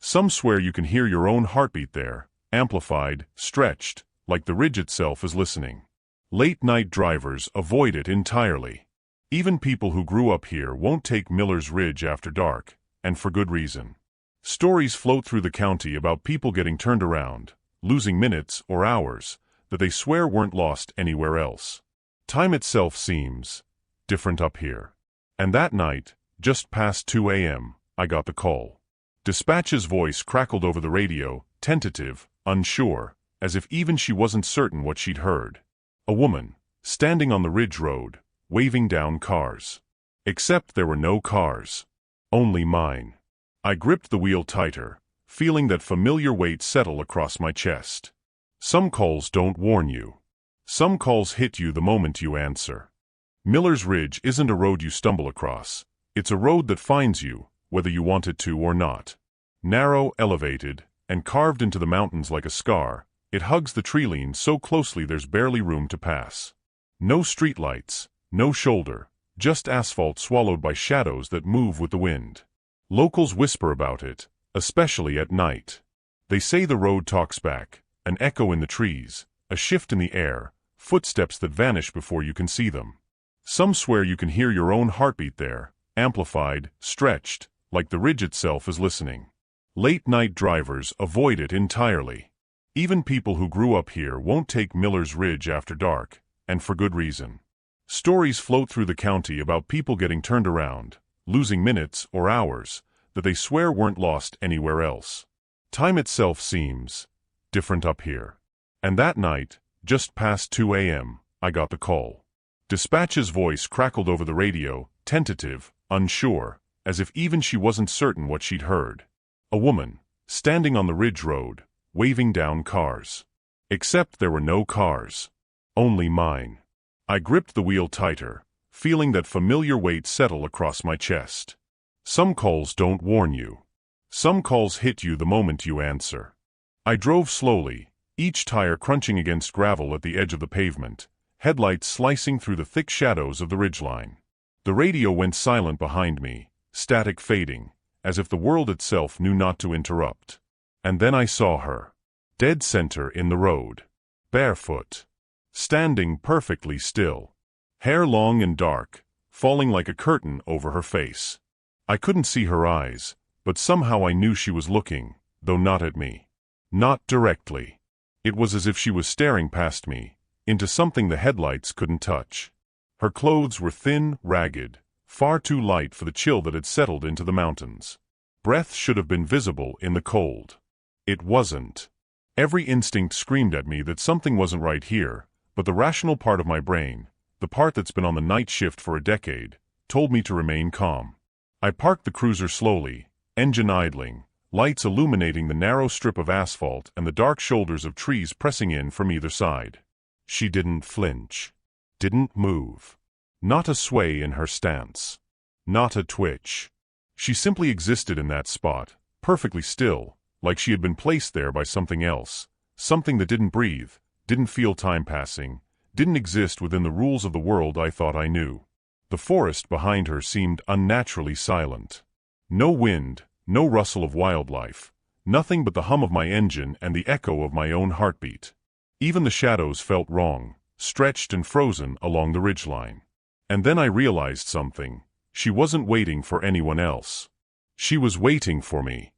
Some swear you can hear your own heartbeat there, amplified, stretched, like the ridge itself is listening. Late-night drivers avoid it entirely. Even people who grew up here won't take Miller's Ridge after dark, and for good reason. Stories float through the county about people getting turned around, losing minutes or hours, that they swear weren't lost anywhere else. Time itself seems different up here. And that night, just past 2 a.m., I got the call. Dispatch's voice crackled over the radio, tentative, unsure, as if even she wasn't certain what she'd heard. A woman, standing on the ridge road, waving down cars. Except there were no cars. Only mine. I gripped the wheel tighter, feeling that familiar weight settle across my chest. Some calls don't warn you. Some calls hit you the moment you answer. Miller's Ridge isn't a road you stumble across. It's a road that finds you, whether you want it to or not. Narrow, elevated, and carved into the mountains like a scar, it hugs the tree line so closely there's barely room to pass. No streetlights, no shoulder, just asphalt swallowed by shadows that move with the wind. Locals whisper about it, especially at night. They say the road talks back, an echo in the trees, a shift in the air, footsteps that vanish before you can see them. Some swear you can hear your own heartbeat there, amplified, stretched, like the ridge itself is listening. Late-night drivers avoid it entirely. Even people who grew up here won't take Miller's Ridge after dark, and for good reason. Stories float through the county about people getting turned around, losing minutes or hours, that they swear weren't lost anywhere else. Time itself seems different up here. And that night, just past 2 a.m., I got the call. Dispatch's voice crackled over the radio, tentative, unsure, as if even she wasn't certain what she'd heard. A woman, standing on the ridge road, waving down cars. Except there were no cars. Only mine. I gripped the wheel tighter, feeling that familiar weight settle across my chest. Some calls don't warn you. Some calls hit you the moment you answer. I drove slowly, each tire crunching against gravel at the edge of the pavement, headlights slicing through the thick shadows of the ridgeline. The radio went silent behind me, static fading, as if the world itself knew not to interrupt. And then I saw her, dead center in the road, barefoot, standing perfectly still, hair long and dark, falling like a curtain over her face. I couldn't see her eyes, but somehow I knew she was looking, though not at me. Not directly. It was as if she was staring past me, into something the headlights couldn't touch. Her clothes were thin, ragged, far too light for the chill that had settled into the mountains. Breath should have been visible in the cold. It wasn't. Every instinct screamed at me that something wasn't right here, but the rational part of my brain, the part that's been on the night shift for a decade, told me to remain calm. I parked the cruiser slowly, engine idling, lights illuminating the narrow strip of asphalt and the dark shoulders of trees pressing in from either side. She didn't flinch. Didn't move. Not a sway in her stance. Not a twitch. She simply existed in that spot, perfectly still, like she had been placed there by something else, something that didn't breathe, didn't feel time passing, didn't exist within the rules of the world I thought I knew. The forest behind her seemed unnaturally silent. No wind, no rustle of wildlife, nothing but the hum of my engine and the echo of my own heartbeat. Even the shadows felt wrong, stretched and frozen along the ridgeline. And then I realized something. She wasn't waiting for anyone else. She was waiting for me.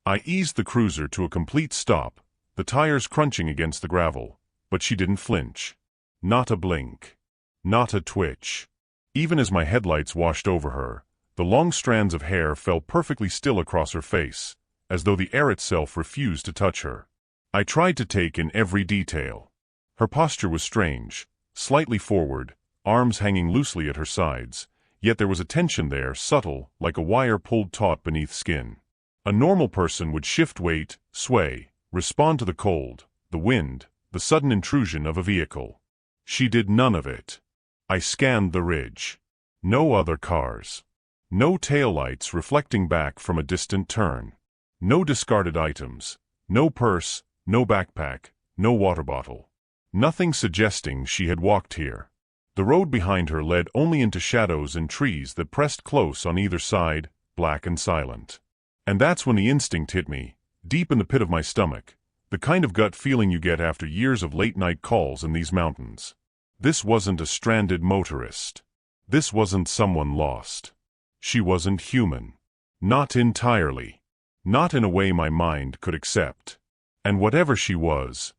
I eased the cruiser to a complete stop, the tires crunching against the gravel, but she didn't flinch. Not a blink. Not a twitch. Even as my headlights washed over her, the long strands of hair fell perfectly still across her face, as though the air itself refused to touch her. I tried to take in every detail. Her posture was strange, slightly forward, arms hanging loosely at her sides, yet there was a tension there, subtle, like a wire pulled taut beneath skin. A normal person would shift weight, sway, respond to the cold, the wind, the sudden intrusion of a vehicle. She did none of it. I scanned the ridge. No other cars. No taillights reflecting back from a distant turn. No discarded items. No purse, no backpack, no water bottle. Nothing suggesting she had walked here. The road behind her led only into shadows and trees that pressed close on either side, black and silent. And that's when the instinct hit me, deep in the pit of my stomach, the kind of gut feeling you get after years of late-night calls in these mountains. This wasn't a stranded motorist. This wasn't someone lost. She wasn't human. Not entirely. Not in a way my mind could accept. And whatever she was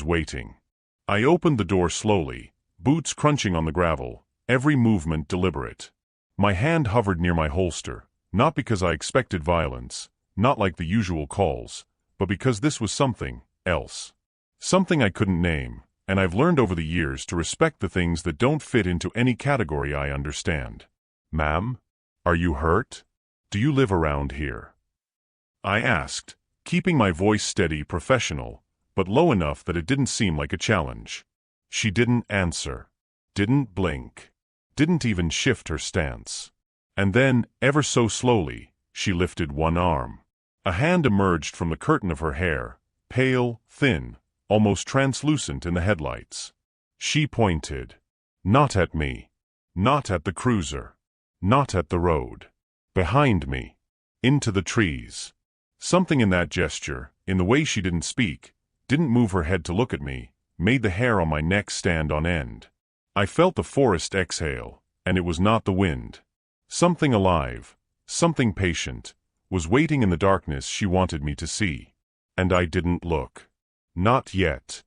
waiting. I opened the door slowly, boots crunching on the gravel, every movement deliberate. My hand hovered near my holster, not because I expected violence, not like the usual calls, but because this was something else. Something I couldn't name, and I've learned over the years to respect the things that don't fit into any category I understand. "Ma'am? Are you hurt? Do you live around here?" I asked, keeping my voice steady, professional, but low enough that it didn't seem like a challenge. She didn't answer. Didn't blink. Didn't even shift her stance. And then, ever so slowly, she lifted one arm. A hand emerged from the curtain of her hair, pale, thin, almost translucent in the headlights. She pointed. Not at me. Not at the cruiser. Not at the road. Behind me. Into the trees. Something in that gesture, in the way she didn't speak, didn't move her head to look at me, made the hair on my neck stand on end. I felt the forest exhale, and it was not the wind. Something alive, something patient, was waiting in the darkness she wanted me to see. And I didn't look. Not yet.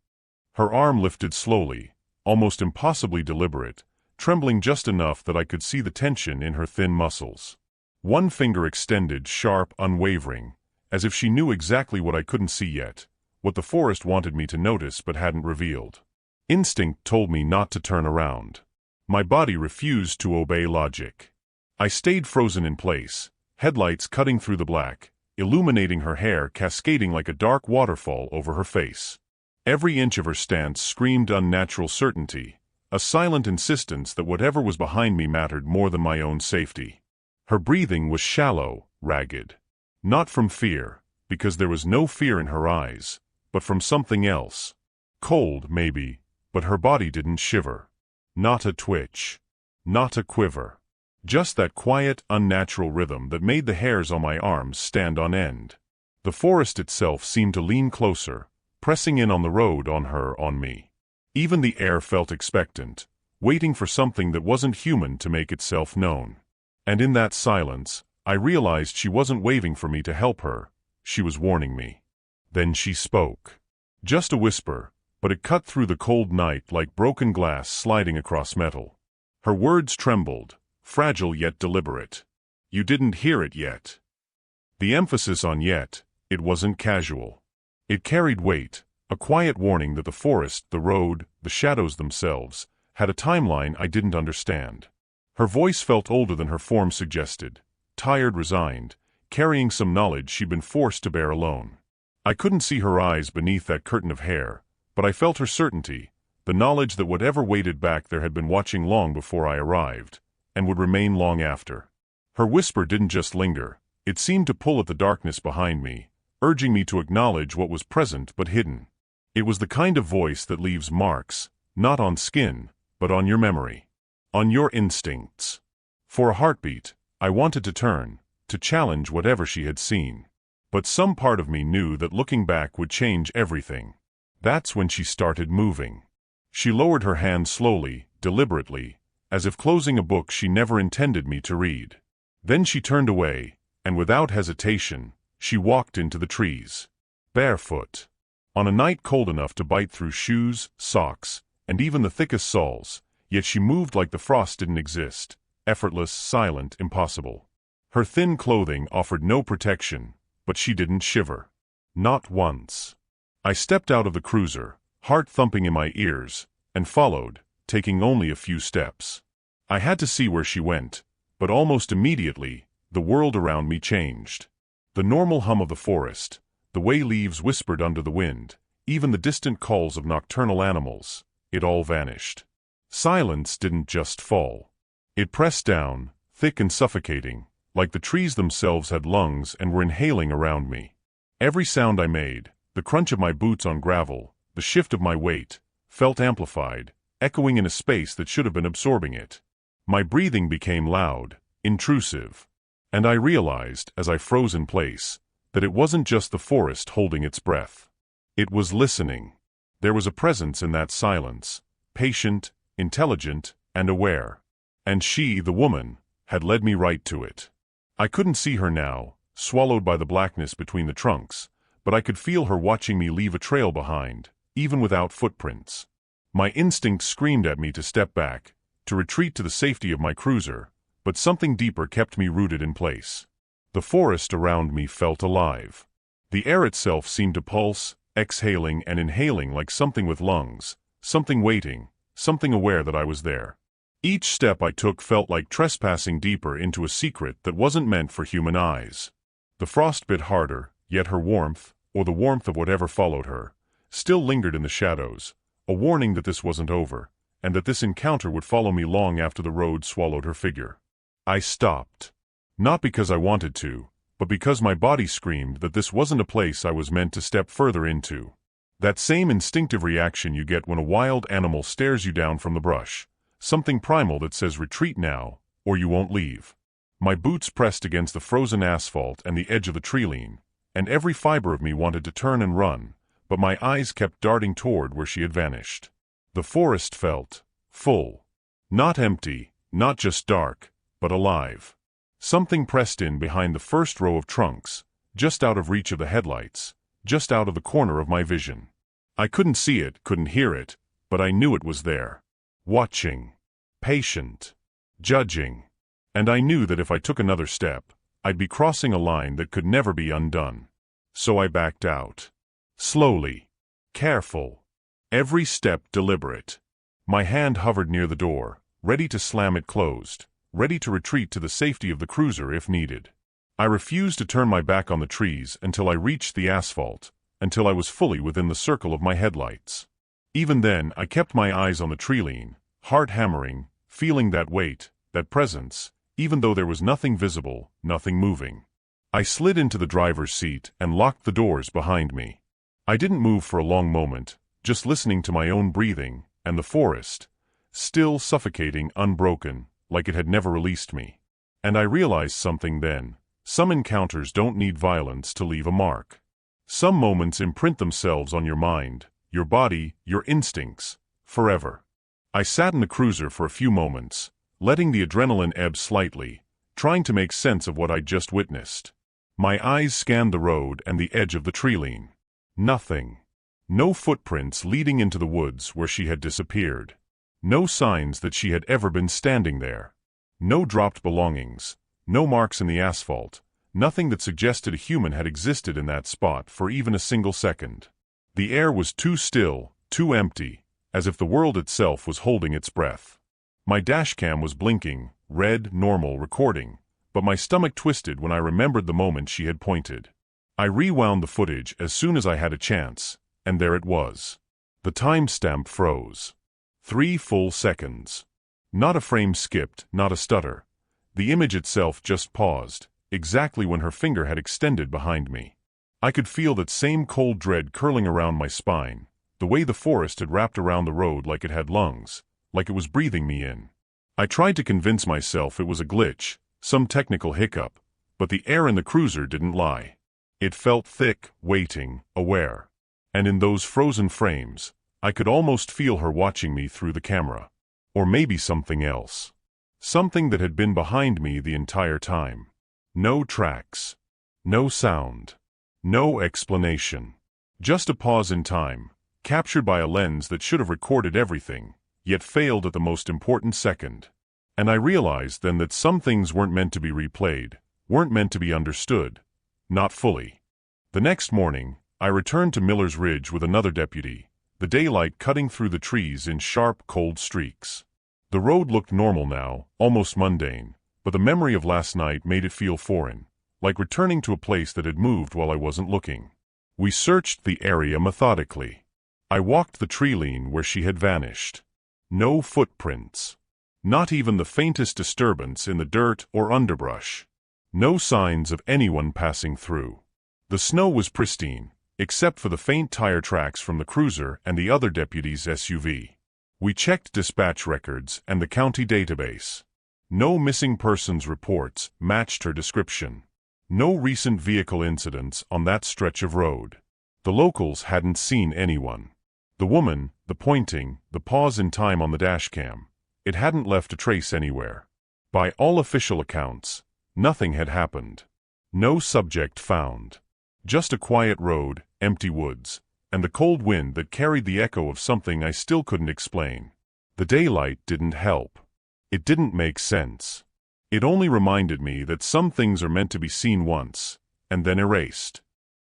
Her arm lifted slowly, almost impossibly deliberate, trembling just enough that I could see the tension in her thin muscles. One finger extended, sharp, unwavering, as if she knew exactly what I couldn't see yet, what the forest wanted me to notice but hadn't revealed. Instinct told me not to turn around. My body refused to obey logic. I stayed frozen in place, headlights cutting through the black, illuminating her hair, cascading like a dark waterfall over her face. Every inch of her stance screamed unnatural certainty, a silent insistence that whatever was behind me mattered more than my own safety. Her breathing was shallow, ragged. Not from fear, because there was no fear in her eyes, but from something else. Cold, maybe, but her body didn't shiver. Not a twitch. Not a quiver. Just that quiet, unnatural rhythm that made the hairs on my arms stand on end. The forest itself seemed to lean closer, pressing in on the road, on her, on me. Even the air felt expectant, waiting for something that wasn't human to make itself known. And in that silence, I realized she wasn't waving for me to help her, she was warning me. Then she spoke. Just a whisper, but it cut through the cold night like broken glass sliding across metal. Her words trembled, fragile yet deliberate. You didn't hear it yet. The emphasis on yet, it wasn't casual. It carried weight, a quiet warning that the forest, the road, the shadows themselves, had a timeline I didn't understand. Her voice felt older than her form suggested, tired, resigned, carrying some knowledge she'd been forced to bear alone. I couldn't see her eyes beneath that curtain of hair, but I felt her certainty, the knowledge that whatever waited back there had been watching long before I arrived, and would remain long after. Her whisper didn't just linger, it seemed to pull at the darkness behind me, urging me to acknowledge what was present but hidden. It was the kind of voice that leaves marks, not on skin, but on your memory. On your instincts. For a heartbeat, I wanted to turn, to challenge whatever she had seen. But some part of me knew that looking back would change everything. That's when she started moving. She lowered her hand slowly, deliberately, as if closing a book she never intended me to read. Then she turned away, and without hesitation, she walked into the trees. Barefoot. On a night cold enough to bite through shoes, socks, and even the thickest soles, yet she moved like the frost didn't exist, effortless, silent, impossible. Her thin clothing offered no protection, but she didn't shiver. Not once. I stepped out of the cruiser, heart thumping in my ears, and followed, taking only a few steps. I had to see where she went, but almost immediately, the world around me changed. The normal hum of the forest, the way leaves whispered under the wind, even the distant calls of nocturnal animals, it all vanished. Silence didn't just fall. It pressed down, thick and suffocating, like the trees themselves had lungs and were inhaling around me. Every sound I made, the crunch of my boots on gravel, the shift of my weight, felt amplified, echoing in a space that should have been absorbing it. My breathing became loud, intrusive. And I realized, as I froze in place, that it wasn't just the forest holding its breath. It was listening. There was a presence in that silence, patient, intelligent, and aware. And she, the woman, had led me right to it. I couldn't see her now, swallowed by the blackness between the trunks, but I could feel her watching me leave a trail behind, even without footprints. My instinct screamed at me to step back, to retreat to the safety of my cruiser, but something deeper kept me rooted in place. The forest around me felt alive. The air itself seemed to pulse, exhaling and inhaling like something with lungs, something waiting, something aware that I was there. Each step I took felt like trespassing deeper into a secret that wasn't meant for human eyes. The frost bit harder, yet her warmth, or the warmth of whatever followed her, still lingered in the shadows, a warning that this wasn't over, and that this encounter would follow me long after the road swallowed her figure. I stopped. Not because I wanted to, but because my body screamed that this wasn't a place I was meant to step further into. That same instinctive reaction you get when a wild animal stares you down from the brush, something primal that says retreat now, or you won't leave. My boots pressed against the frozen asphalt and the edge of the tree-line, and every fiber of me wanted to turn and run, but my eyes kept darting toward where she had vanished. The forest felt full. Not empty, not just dark, but alive. Something pressed in behind the first row of trunks, just out of reach of the headlights, just out of the corner of my vision. I couldn't see it, couldn't hear it, but I knew it was there. Watching. Patient. Judging. And I knew that if I took another step, I'd be crossing a line that could never be undone. So I backed out. Slowly. Careful. Every step deliberate. My hand hovered near the door, ready to slam it closed, ready to retreat to the safety of the cruiser if needed. I refused to turn my back on the trees until I reached the asphalt, until I was fully within the circle of my headlights. Even then, I kept my eyes on the tree-line, heart hammering, feeling that weight, that presence, even though there was nothing visible, nothing moving. I slid into the driver's seat and locked the doors behind me. I didn't move for a long moment, just listening to my own breathing, and the forest, still suffocating, unbroken, like it had never released me. And I realized something then. Some encounters don't need violence to leave a mark. Some moments imprint themselves on your mind, your body, your instincts, forever. I sat in the cruiser for a few moments, letting the adrenaline ebb slightly, trying to make sense of what I'd just witnessed. My eyes scanned the road and the edge of the tree-line. Nothing. No footprints leading into the woods where she had disappeared. No signs that she had ever been standing there. No dropped belongings. No marks in the asphalt. Nothing that suggested a human had existed in that spot for even a single second. The air was too still, too empty, as if the world itself was holding its breath. My dashcam was blinking, red, normal, recording, but my stomach twisted when I remembered the moment she had pointed. I rewound the footage as soon as I had a chance, and there it was. The timestamp froze. 3 full seconds. Not a frame skipped, not a stutter. The image itself just paused, exactly when her finger had extended behind me. I could feel that same cold dread curling around my spine, the way the forest had wrapped around the road like it had lungs, like it was breathing me in. I tried to convince myself it was a glitch, some technical hiccup, but the air in the cruiser didn't lie. It felt thick, waiting, aware. And in those frozen frames, I could almost feel her watching me through the camera. Or maybe something else. Something that had been behind me the entire time. No tracks. No sound. No explanation. Just a pause in time, captured by a lens that should have recorded everything, yet failed at the most important second. And I realized then that some things weren't meant to be replayed, weren't meant to be understood. Not fully. The next morning, I returned to Miller's Ridge with another deputy, the daylight cutting through the trees in sharp, cold streaks. The road looked normal now, almost mundane, but the memory of last night made it feel foreign, like returning to a place that had moved while I wasn't looking. We searched the area methodically. I walked the tree-line where she had vanished. No footprints. Not even the faintest disturbance in the dirt or underbrush. No signs of anyone passing through. The snow was pristine, except for the faint tire tracks from the cruiser and the other deputy's SUV. We checked dispatch records and the county database. No missing persons reports matched her description. No recent vehicle incidents on that stretch of road. The locals hadn't seen anyone. The woman, the pointing, the pause in time on the dashcam, it hadn't left a trace anywhere. By all official accounts, nothing had happened. No subject found. Just a quiet road, empty woods, and the cold wind that carried the echo of something I still couldn't explain. The daylight didn't help. It didn't make sense. It only reminded me that some things are meant to be seen once, and then erased.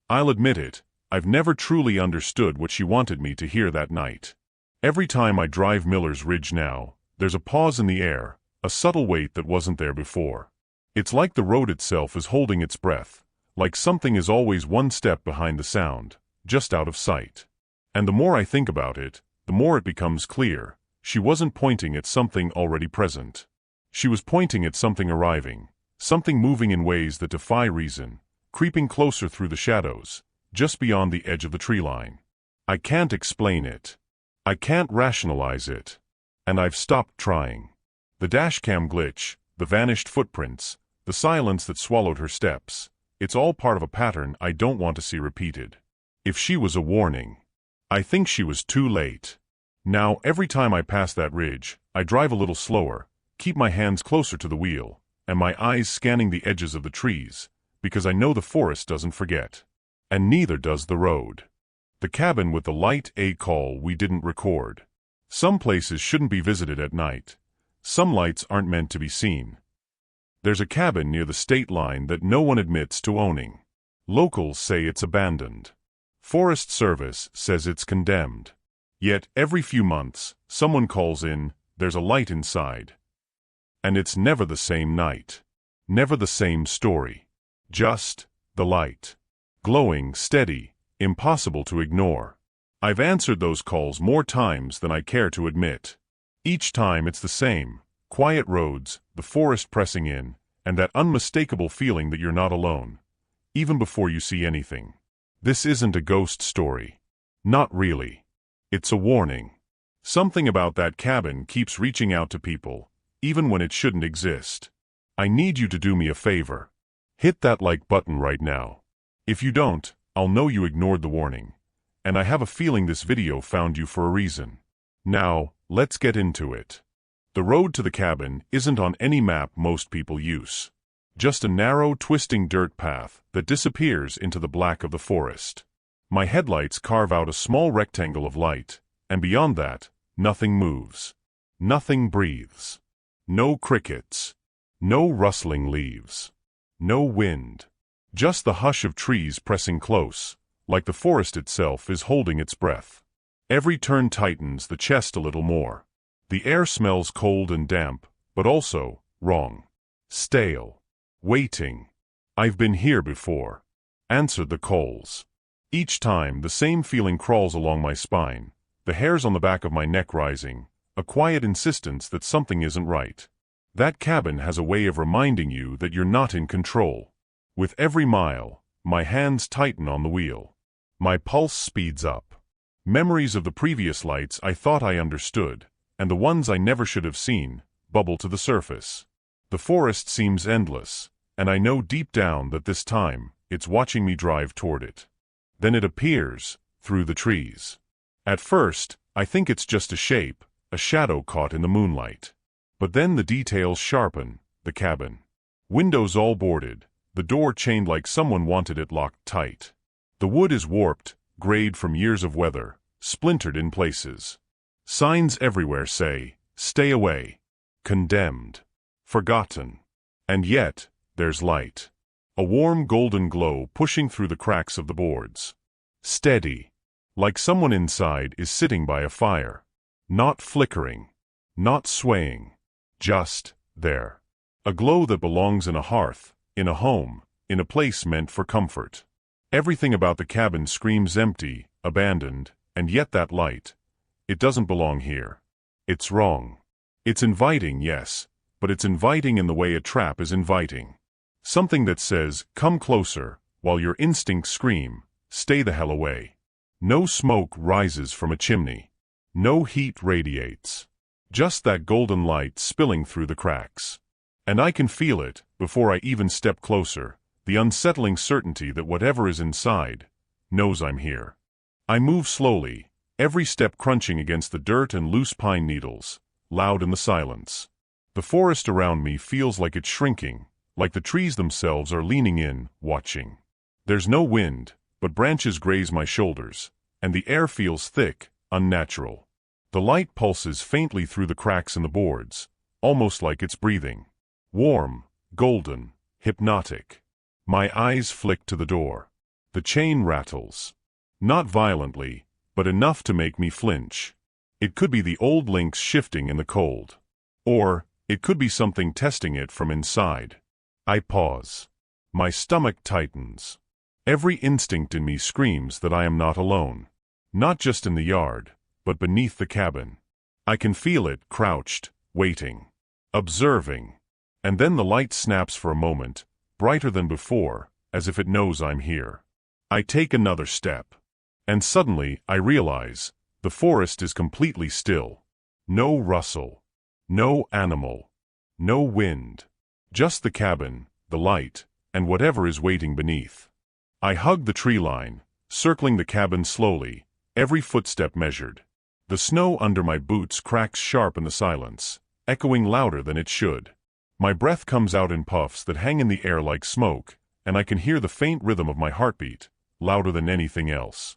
I'll admit it, I've never truly understood what she wanted me to hear that night. Every time I drive Miller's Ridge now, there's a pause in the air, a subtle weight that wasn't there before. It's like the road itself is holding its breath, like something is always one step behind the sound, just out of sight. And the more I think about it, the more it becomes clear, she wasn't pointing at something already present. She was pointing at something arriving, something moving in ways that defy reason, creeping closer through the shadows, just beyond the edge of the tree line. I can't explain it. I can't rationalize it. And I've stopped trying. The dashcam glitch, the vanished footprints, the silence that swallowed her steps, it's all part of a pattern I don't want to see repeated. If she was a warning, I think she was too late. Now, every time I pass that ridge, I drive a little slower, keep my hands closer to the wheel, and my eyes scanning the edges of the trees, because I know the forest doesn't forget. And neither does the road. The cabin with the Light A call we didn't record. Some places shouldn't be visited at night. Some lights aren't meant to be seen. There's a cabin near the state line that no one admits to owning. Locals say it's abandoned. Forest Service says it's condemned. Yet, every few months, someone calls in, there's a light inside. And it's never the same night. Never the same story. Just the light. Glowing, steady, impossible to ignore. I've answered those calls more times than I care to admit. Each time it's the same. Quiet roads, the forest pressing in, and that unmistakable feeling that you're not alone, even before you see anything. This isn't a ghost story. Not really. It's a warning. Something about that cabin keeps reaching out to people, even when it shouldn't exist. I need you to do me a favor. Hit that like button right now. If you don't, I'll know you ignored the warning. And I have a feeling this video found you for a reason. Now, let's get into it. The road to the cabin isn't on any map most people use. Just a narrow, twisting dirt path that disappears into the black of the forest. My headlights carve out a small rectangle of light, and beyond that, nothing moves. Nothing breathes. No crickets. No rustling leaves. No wind. Just the hush of trees pressing close, like the forest itself is holding its breath. Every turn tightens the chest a little more. The air smells cold and damp, but also wrong. Stale. Waiting. I've been here before, answered the coals. Each time the same feeling crawls along my spine, the hairs on the back of my neck rising, a quiet insistence that something isn't right. That cabin has a way of reminding you that you're not in control. With every mile, my hands tighten on the wheel. My pulse speeds up. Memories of the previous lights I thought I understood, and the ones I never should have seen, bubble to the surface. The forest seems endless, and I know deep down that this time, it's watching me drive toward it. Then it appears, through the trees. At first, I think it's just a shape, a shadow caught in the moonlight. But then the details sharpen, the cabin. Windows all boarded, the door chained like someone wanted it locked tight. The wood is warped, grayed from years of weather, splintered in places. Signs everywhere say, "Stay away," "Condemned," "Forgotten." And yet, there's light. A warm golden glow pushing through the cracks of the boards. Steady. Like someone inside is sitting by a fire. Not flickering. Not swaying. Just there. A glow that belongs in a hearth, in a home, in a place meant for comfort. Everything about the cabin screams empty, abandoned, and yet that light, it doesn't belong here. It's wrong. It's inviting, yes, but it's inviting in the way a trap is inviting. Something that says, "Come closer," while your instincts scream, "Stay the hell away." No smoke rises from a chimney. No heat radiates. Just that golden light spilling through the cracks. And I can feel it, before I even step closer, the unsettling certainty that whatever is inside knows I'm here. I move slowly, every step crunching against the dirt and loose pine needles, loud in the silence. The forest around me feels like it's shrinking, like the trees themselves are leaning in, watching. There's no wind, but branches graze my shoulders, and the air feels thick, unnatural. The light pulses faintly through the cracks in the boards, almost like it's breathing. Warm, golden, hypnotic. My eyes flick to the door. The chain rattles. Not violently, but enough to make me flinch. It could be the old links shifting in the cold. Or, it could be something testing it from inside. I pause. My stomach tightens. Every instinct in me screams that I am not alone. Not just in the yard, but beneath the cabin. I can feel it, crouched, waiting, observing. And then the light snaps for a moment, brighter than before, as if it knows I'm here. I take another step. And suddenly, I realize, the forest is completely still. No rustle. No animal. No wind. Just the cabin, the light, and whatever is waiting beneath. I hug the tree line, circling the cabin slowly, every footstep measured. The snow under my boots cracks sharp in the silence, echoing louder than it should. My breath comes out in puffs that hang in the air like smoke, and I can hear the faint rhythm of my heartbeat, louder than anything else.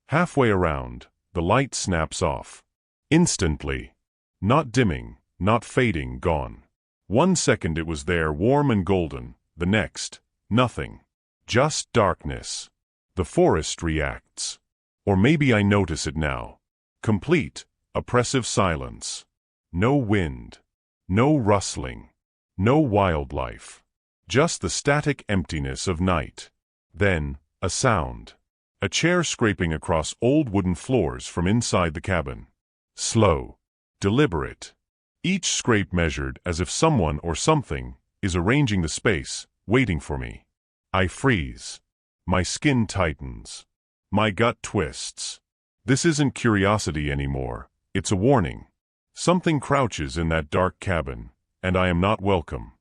Halfway around, the light snaps off. Instantly. Not dimming, not fading, gone. 1 second it was there, warm and golden, the next, nothing. Just darkness. The forest reacts. Or maybe I notice it now. Complete, oppressive silence. No wind. No rustling. No wildlife. Just the static emptiness of night. Then, a sound. A chair scraping across old wooden floors from inside the cabin. Slow. Deliberate. Each scrape measured as if someone or something is arranging the space, waiting for me. I freeze. My skin tightens. My gut twists. This isn't curiosity anymore, it's a warning. Something crouches in that dark cabin, and I am not welcome.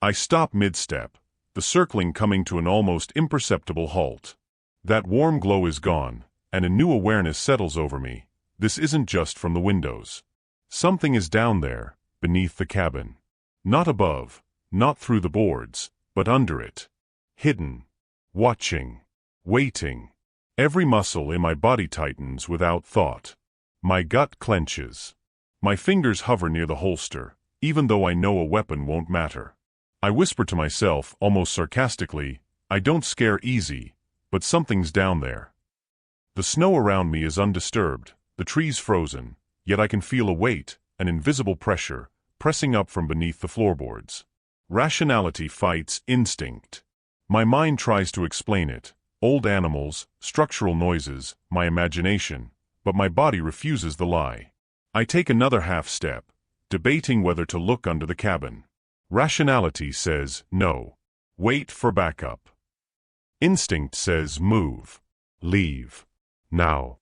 I stop mid-step, the circling coming to an almost imperceptible halt. That warm glow is gone, and a new awareness settles over me. This isn't just from the windows. Something is down there, beneath the cabin. Not above, not through the boards, but under it. Hidden. Watching. Waiting. Every muscle in my body tightens without thought. My gut clenches. My fingers hover near the holster, even though I know a weapon won't matter. I whisper to myself, almost sarcastically, I don't scare easy, but something's down there. The snow around me is undisturbed, the trees frozen, yet I can feel a weight, an invisible pressure, pressing up from beneath the floorboards. Rationality fights instinct. My mind tries to explain it. Old animals, structural noises, my imagination, but my body refuses the lie. I take another half step, debating whether to look under the cabin. Rationality says no. Wait for backup. Instinct says move. Leave. Now.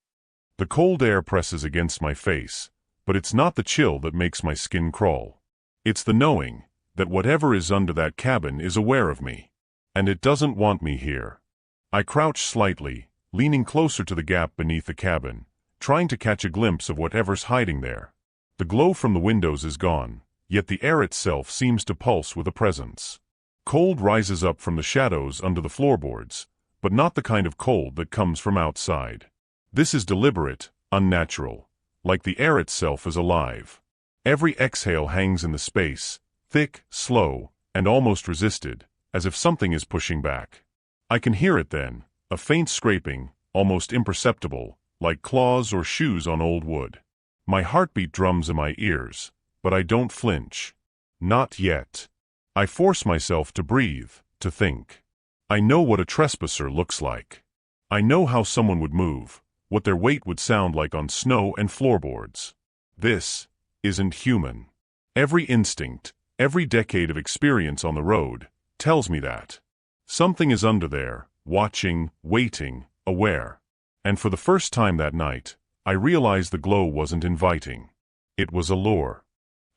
The cold air presses against my face, but it's not the chill that makes my skin crawl. It's the knowing that whatever is under that cabin is aware of me, and it doesn't want me here. I crouch slightly, leaning closer to the gap beneath the cabin, trying to catch a glimpse of whatever's hiding there. The glow from the windows is gone, yet the air itself seems to pulse with a presence. Cold rises up from the shadows under the floorboards, but not the kind of cold that comes from outside. This is deliberate, unnatural, like the air itself is alive. Every exhale hangs in the space, thick, slow, and almost resisted, as if something is pushing back. I can hear it then, a faint scraping, almost imperceptible, like claws or shoes on old wood. My heartbeat drums in my ears, but I don't flinch. Not yet. I force myself to breathe, to think. I know what a trespasser looks like. I know how someone would move, what their weight would sound like on snow and floorboards. This isn't human. Every instinct, every decade of experience on the road, tells me that. Something is under there, watching, waiting, aware. And for the first time that night, I realized the glow wasn't inviting. It was a lure.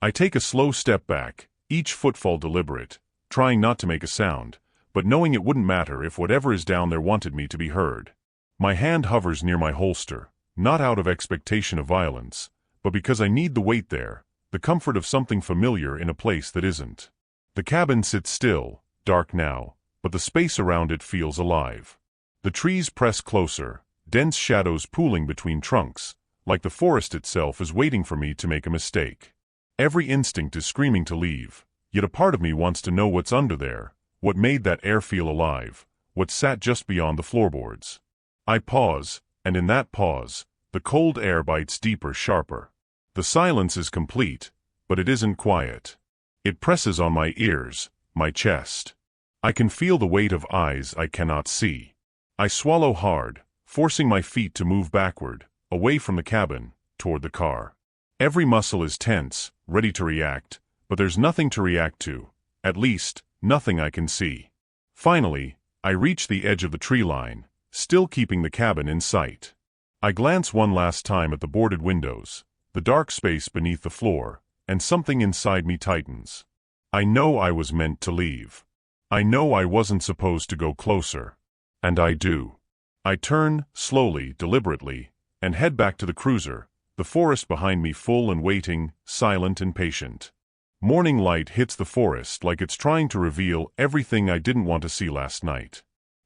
I take a slow step back, each footfall deliberate, trying not to make a sound, but knowing it wouldn't matter if whatever is down there wanted me to be heard. My hand hovers near my holster, not out of expectation of violence, but because I need the weight there, the comfort of something familiar in a place that isn't. The cabin sits still, dark now, but the space around it feels alive. The trees press closer, dense shadows pooling between trunks, like the forest itself is waiting for me to make a mistake. Every instinct is screaming to leave, yet a part of me wants to know what's under there, what made that air feel alive, what sat just beyond the floorboards. I pause, and in that pause, the cold air bites deeper, sharper. The silence is complete, but it isn't quiet. It presses on my ears, my chest. I can feel the weight of eyes I cannot see. I swallow hard, forcing my feet to move backward, away from the cabin, toward the car. Every muscle is tense, ready to react, but there's nothing to react to, at least, nothing I can see. Finally, I reach the edge of the tree line, still keeping the cabin in sight. I glance one last time at the boarded windows, the dark space beneath the floor, and something inside me tightens. I know I was meant to leave. I know I wasn't supposed to go closer. And I do. I turn, slowly, deliberately, and head back to the cruiser, the forest behind me full and waiting, silent and patient. Morning light hits the forest like it's trying to reveal everything I didn't want to see last night.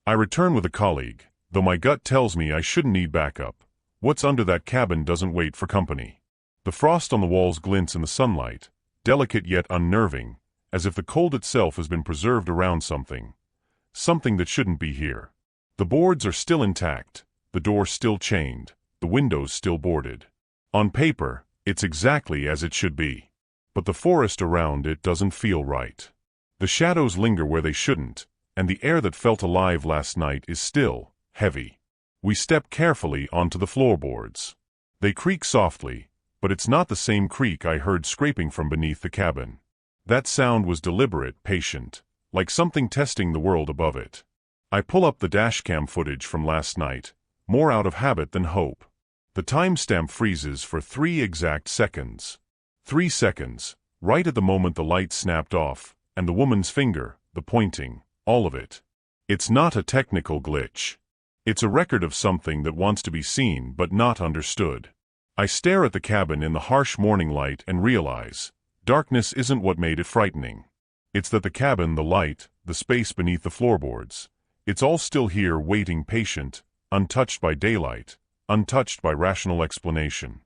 I return with a colleague, though my gut tells me I shouldn't need backup. What's under that cabin doesn't wait for company. The frost on the walls glints in the sunlight, delicate yet unnerving, as if the cold itself has been preserved around something that shouldn't be here. The boards are still intact, the door still chained, the windows still boarded. On paper, it's exactly as it should be. But the forest around it doesn't feel right. The shadows linger where they shouldn't, and the air that felt alive last night is still, heavy. We step carefully onto the floorboards. They creak softly, but it's not the same creak I heard scraping from beneath the cabin. That sound was deliberate, patient, like something testing the world above it. I pull up the dashcam footage from last night, more out of habit than hope. The timestamp freezes for 3 exact seconds. 3 seconds, right at the moment the light snapped off, and the woman's finger, the pointing, all of it. It's not a technical glitch. It's a record of something that wants to be seen but not understood. I stare at the cabin in the harsh morning light and realize, darkness isn't what made it frightening. It's that the cabin, the light, the space beneath the floorboards, it's all still here waiting patient, untouched by daylight, untouched by rational explanation.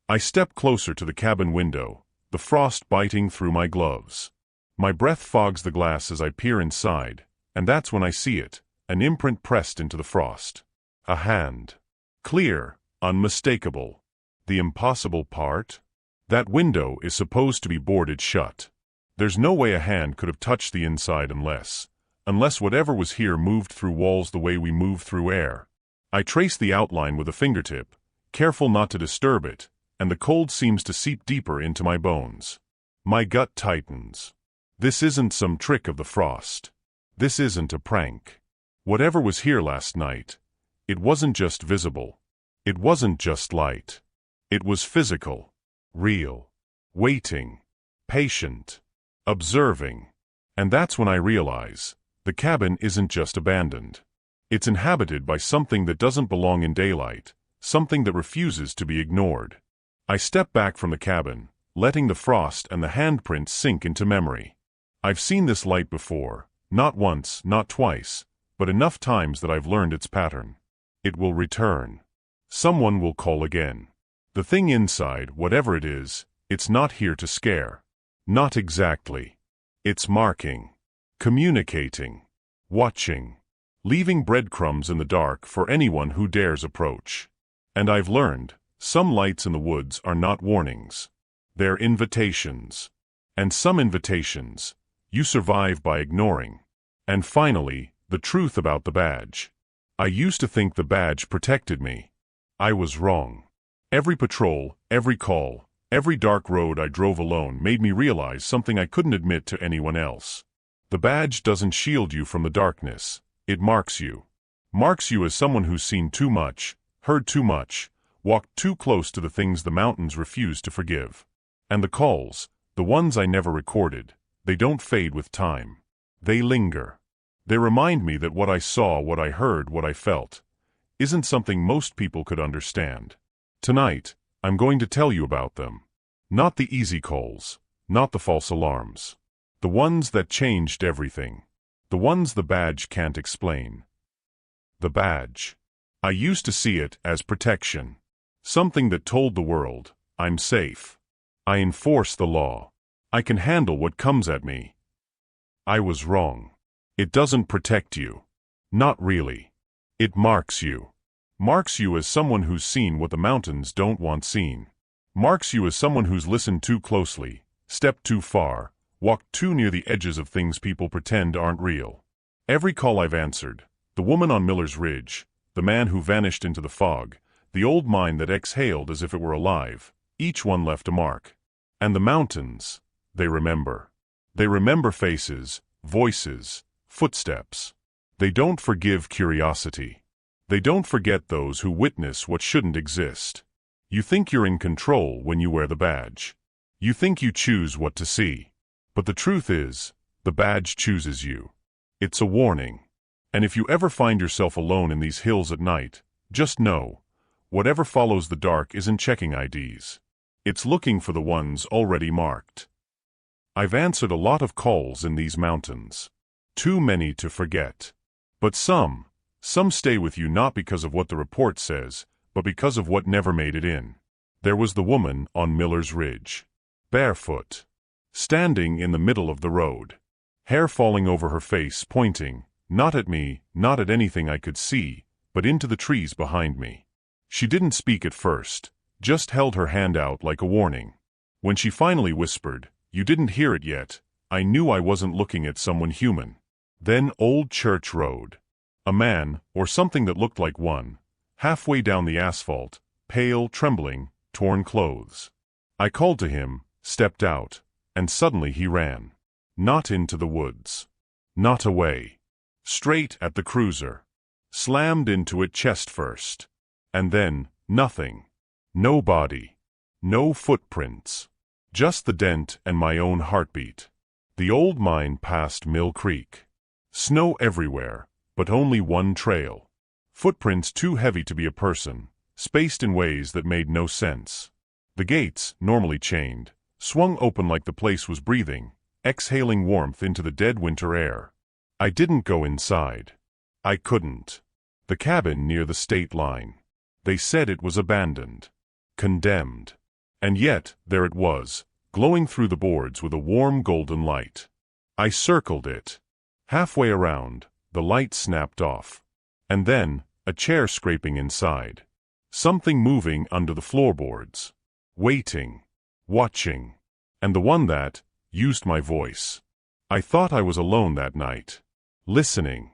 I step closer to the cabin window, the frost biting through my gloves. My breath fogs the glass as I peer inside, and that's when I see it, an imprint pressed into the frost. A hand. Clear, unmistakable. The impossible part? That window is supposed to be boarded shut. There's no way a hand could have touched the inside unless whatever was here moved through walls the way we move through air. I trace the outline with a fingertip, careful not to disturb it, and the cold seems to seep deeper into my bones. My gut tightens. This isn't some trick of the frost. This isn't a prank. Whatever was here last night, it wasn't just visible. It wasn't just light. It was physical, real, waiting, patient, observing. And that's when I realize, the cabin isn't just abandoned. It's inhabited by something that doesn't belong in daylight, something that refuses to be ignored. I step back from the cabin, letting the frost and the handprints sink into memory. I've seen this light before, not once, not twice, but enough times that I've learned its pattern. It will return. Someone will call again. The thing inside, whatever it is, it's not here to scare. Not exactly. It's marking, communicating, watching, leaving breadcrumbs in the dark for anyone who dares approach. And I've learned, some lights in the woods are not warnings. They're invitations. And some invitations, you survive by ignoring. And finally, the truth about the badge. I used to think the badge protected me. I was wrong. Every patrol, every call, every dark road I drove alone made me realize something I couldn't admit to anyone else. The badge doesn't shield you from the darkness. It marks you. Marks you as someone who's seen too much, heard too much, walked too close to the things the mountains refuse to forgive. And the calls, the ones I never recorded, they don't fade with time. They linger. They remind me that what I saw, what I heard, what I felt, isn't something most people could understand. Tonight, I'm going to tell you about them. Not the easy calls, not the false alarms. The ones that changed everything. The ones the badge can't explain. The badge. I used to see it as protection. Something that told the world, I'm safe. I enforce the law. I can handle what comes at me. I was wrong. It doesn't protect you. Not really. It marks you. Marks you as someone who's seen what the mountains don't want seen. Marks you as someone who's listened too closely, stepped too far, walked too near the edges of things people pretend aren't real. Every call I've answered, the woman on Miller's Ridge, the man who vanished into the fog, the old mine that exhaled as if it were alive, each one left a mark. And the mountains, they remember. They remember faces, voices, footsteps. They don't forgive curiosity. They don't forget those who witness what shouldn't exist. You think you're in control when you wear the badge. You think you choose what to see. But the truth is, the badge chooses you. It's a warning. And if you ever find yourself alone in these hills at night, just know, whatever follows the dark isn't checking IDs. It's looking for the ones already marked. I've answered a lot of calls in these mountains. Too many to forget. But some stay with you not because of what the report says, but because of what never made it in. There was the woman on Miller's Ridge. Barefoot. Standing in the middle of the road. Hair falling over her face, pointing, not at me, not at anything I could see, but into the trees behind me. She didn't speak at first, just held her hand out like a warning. When she finally whispered, "You didn't hear it yet," I knew I wasn't looking at someone human. Then Old Church Road. A man, or something that looked like one, halfway down the asphalt, pale, trembling, torn clothes. I called to him, stepped out, and suddenly he ran. Not into the woods. Not away. Straight at the cruiser. Slammed into it chest first. And then, nothing. No body. No footprints. Just the dent and my own heartbeat. The old mine past Mill Creek. Snow everywhere, but only one trail. Footprints too heavy to be a person, spaced in ways that made no sense. The gates, normally chained, swung open like the place was breathing, exhaling warmth into the dead winter air. I didn't go inside. I couldn't. The cabin near the state line. They said it was abandoned. Condemned. And yet, there it was, glowing through the boards with a warm golden light. I circled it. Halfway around, the light snapped off. And then, a chair scraping inside. Something moving under the floorboards. Waiting. Watching. And the one that used my voice. I thought I was alone that night. Listening.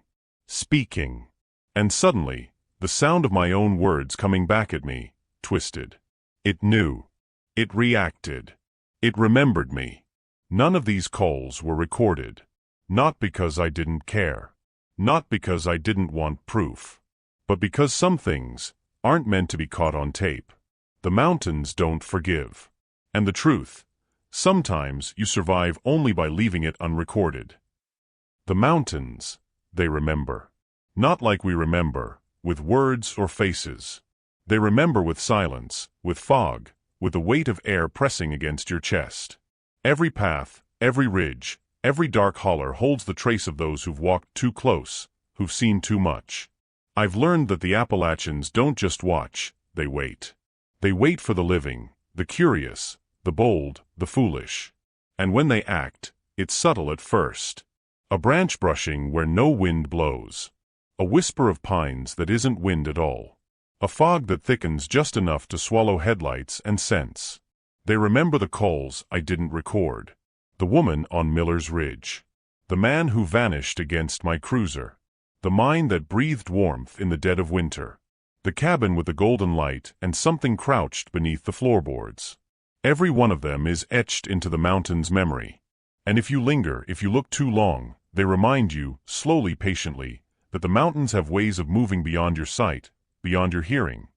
Speaking. And suddenly, the sound of my own words coming back at me, twisted. It knew. It reacted. It remembered me. None of these calls were recorded. Not because I didn't care. Not because I didn't want proof. But because some things aren't meant to be caught on tape. The mountains don't forgive. And the truth, sometimes you survive only by leaving it unrecorded. The mountains, they remember. Not like we remember, with words or faces. They remember with silence, with fog, with the weight of air pressing against your chest. Every path, every ridge, every dark holler holds the trace of those who've walked too close, who've seen too much. I've learned that the Appalachians don't just watch, they wait. They wait for the living, the curious, the bold, the foolish. And when they act, it's subtle at first. A branch brushing where no wind blows. A whisper of pines that isn't wind at all. A fog that thickens just enough to swallow headlights and scents. They remember the calls I didn't record. The woman on Miller's Ridge. The man who vanished against my cruiser. The mine that breathed warmth in the dead of winter. The cabin with the golden light and something crouched beneath the floorboards. Every one of them is etched into the mountain's memory. And if you linger, if you look too long, they remind you, slowly, patiently, that the mountains have ways of moving beyond your sight, beyond your hearing,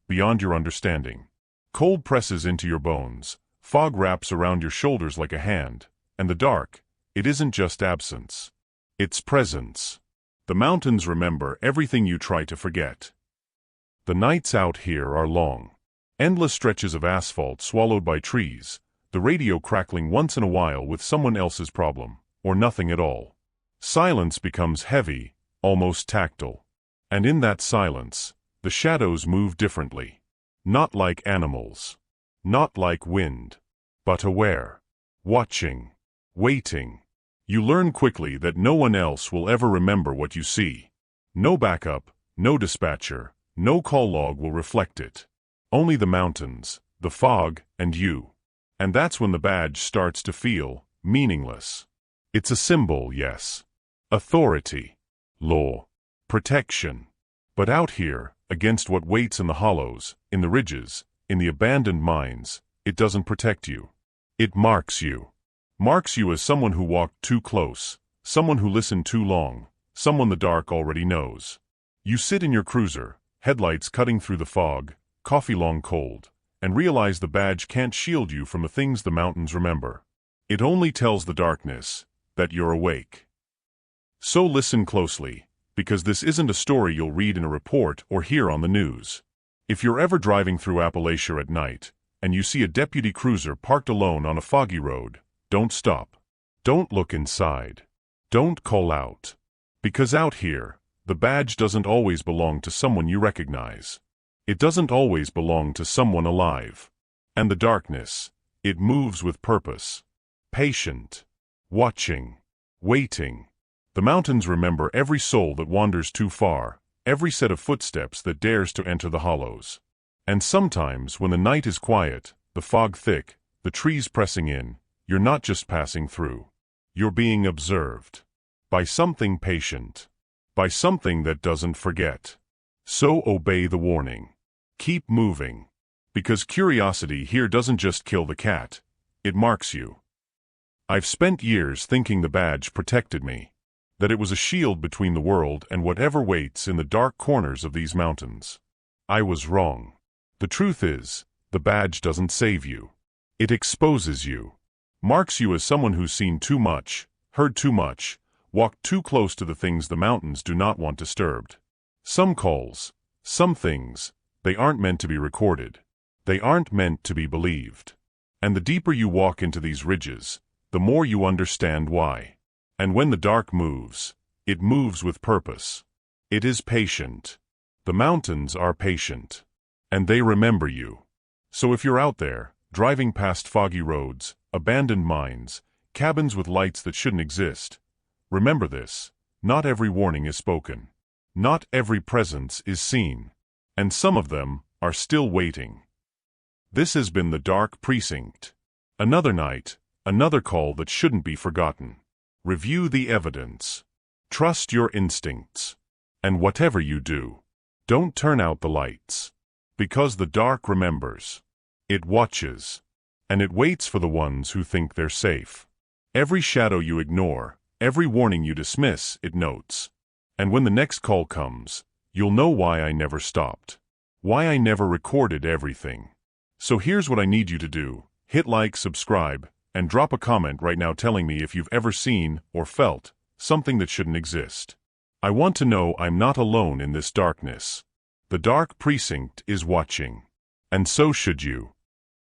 beyond your understanding. Cold presses into your bones, fog wraps around your shoulders like a hand, and the dark, it isn't just absence. It's presence. The mountains remember everything you try to forget. The nights out here are long. Endless stretches of asphalt swallowed by trees, the radio crackling once in a while with someone else's problem, or nothing at all. Silence becomes heavy, almost tactile. And in that silence, the shadows move differently. Not like animals. Not like wind. But aware. Watching. Waiting. You learn quickly that no one else will ever remember what you see. No backup, no dispatcher, no call log will reflect it. Only the mountains, the fog, and you. And that's when the badge starts to feel meaningless. It's a symbol, yes. Authority. Law. Protection. But out here, against what waits in the hollows, in the ridges, in the abandoned mines, it doesn't protect you. It marks you. Marks you as someone who walked too close, someone who listened too long, someone the dark already knows. You sit in your cruiser, headlights cutting through the fog, coffee long cold, and realize the badge can't shield you from the things the mountains remember. It only tells the darkness that you're awake. So listen closely, because this isn't a story you'll read in a report or hear on the news. If you're ever driving through Appalachia at night, and you see a deputy cruiser parked alone on a foggy road, don't stop. Don't look inside. Don't call out. Because out here, the badge doesn't always belong to someone you recognize. It doesn't always belong to someone alive. And the darkness, it moves with purpose. Patient. Watching. Waiting. The mountains remember every soul that wanders too far, every set of footsteps that dares to enter the hollows. And sometimes, when the night is quiet, the fog thick, the trees pressing in, you're not just passing through. You're being observed. By something patient. By something that doesn't forget. So obey the warning. Keep moving. Because curiosity here doesn't just kill the cat, it marks you. I've spent years thinking the badge protected me. That it was a shield between the world and whatever waits in the dark corners of these mountains. I was wrong. The truth is, the badge doesn't save you. It exposes you, marks you as someone who's seen too much, heard too much, walked too close to the things the mountains do not want disturbed. Some calls, some things, they aren't meant to be recorded. They aren't meant to be believed. And the deeper you walk into these ridges, the more you understand why. And when the dark moves, it moves with purpose. It is patient. The mountains are patient. And they remember you. So if you're out there, driving past foggy roads, abandoned mines, cabins with lights that shouldn't exist, remember this: not every warning is spoken. Not every presence is seen. And some of them are still waiting. This has been the Dark Precinct. Another night, another call that shouldn't be forgotten. Review the evidence. Trust your instincts. And whatever you do, don't turn out the lights. Because the dark remembers. It watches. And it waits for the ones who think they're safe. Every shadow you ignore, every warning you dismiss, it notes. And when the next call comes, you'll know why I never stopped. Why I never recorded everything. So here's what I need you to do. Hit like, subscribe, and drop a comment right now telling me if you've ever seen or felt something that shouldn't exist. I want to know I'm not alone in this darkness. The Dark Precinct is watching. And so should you.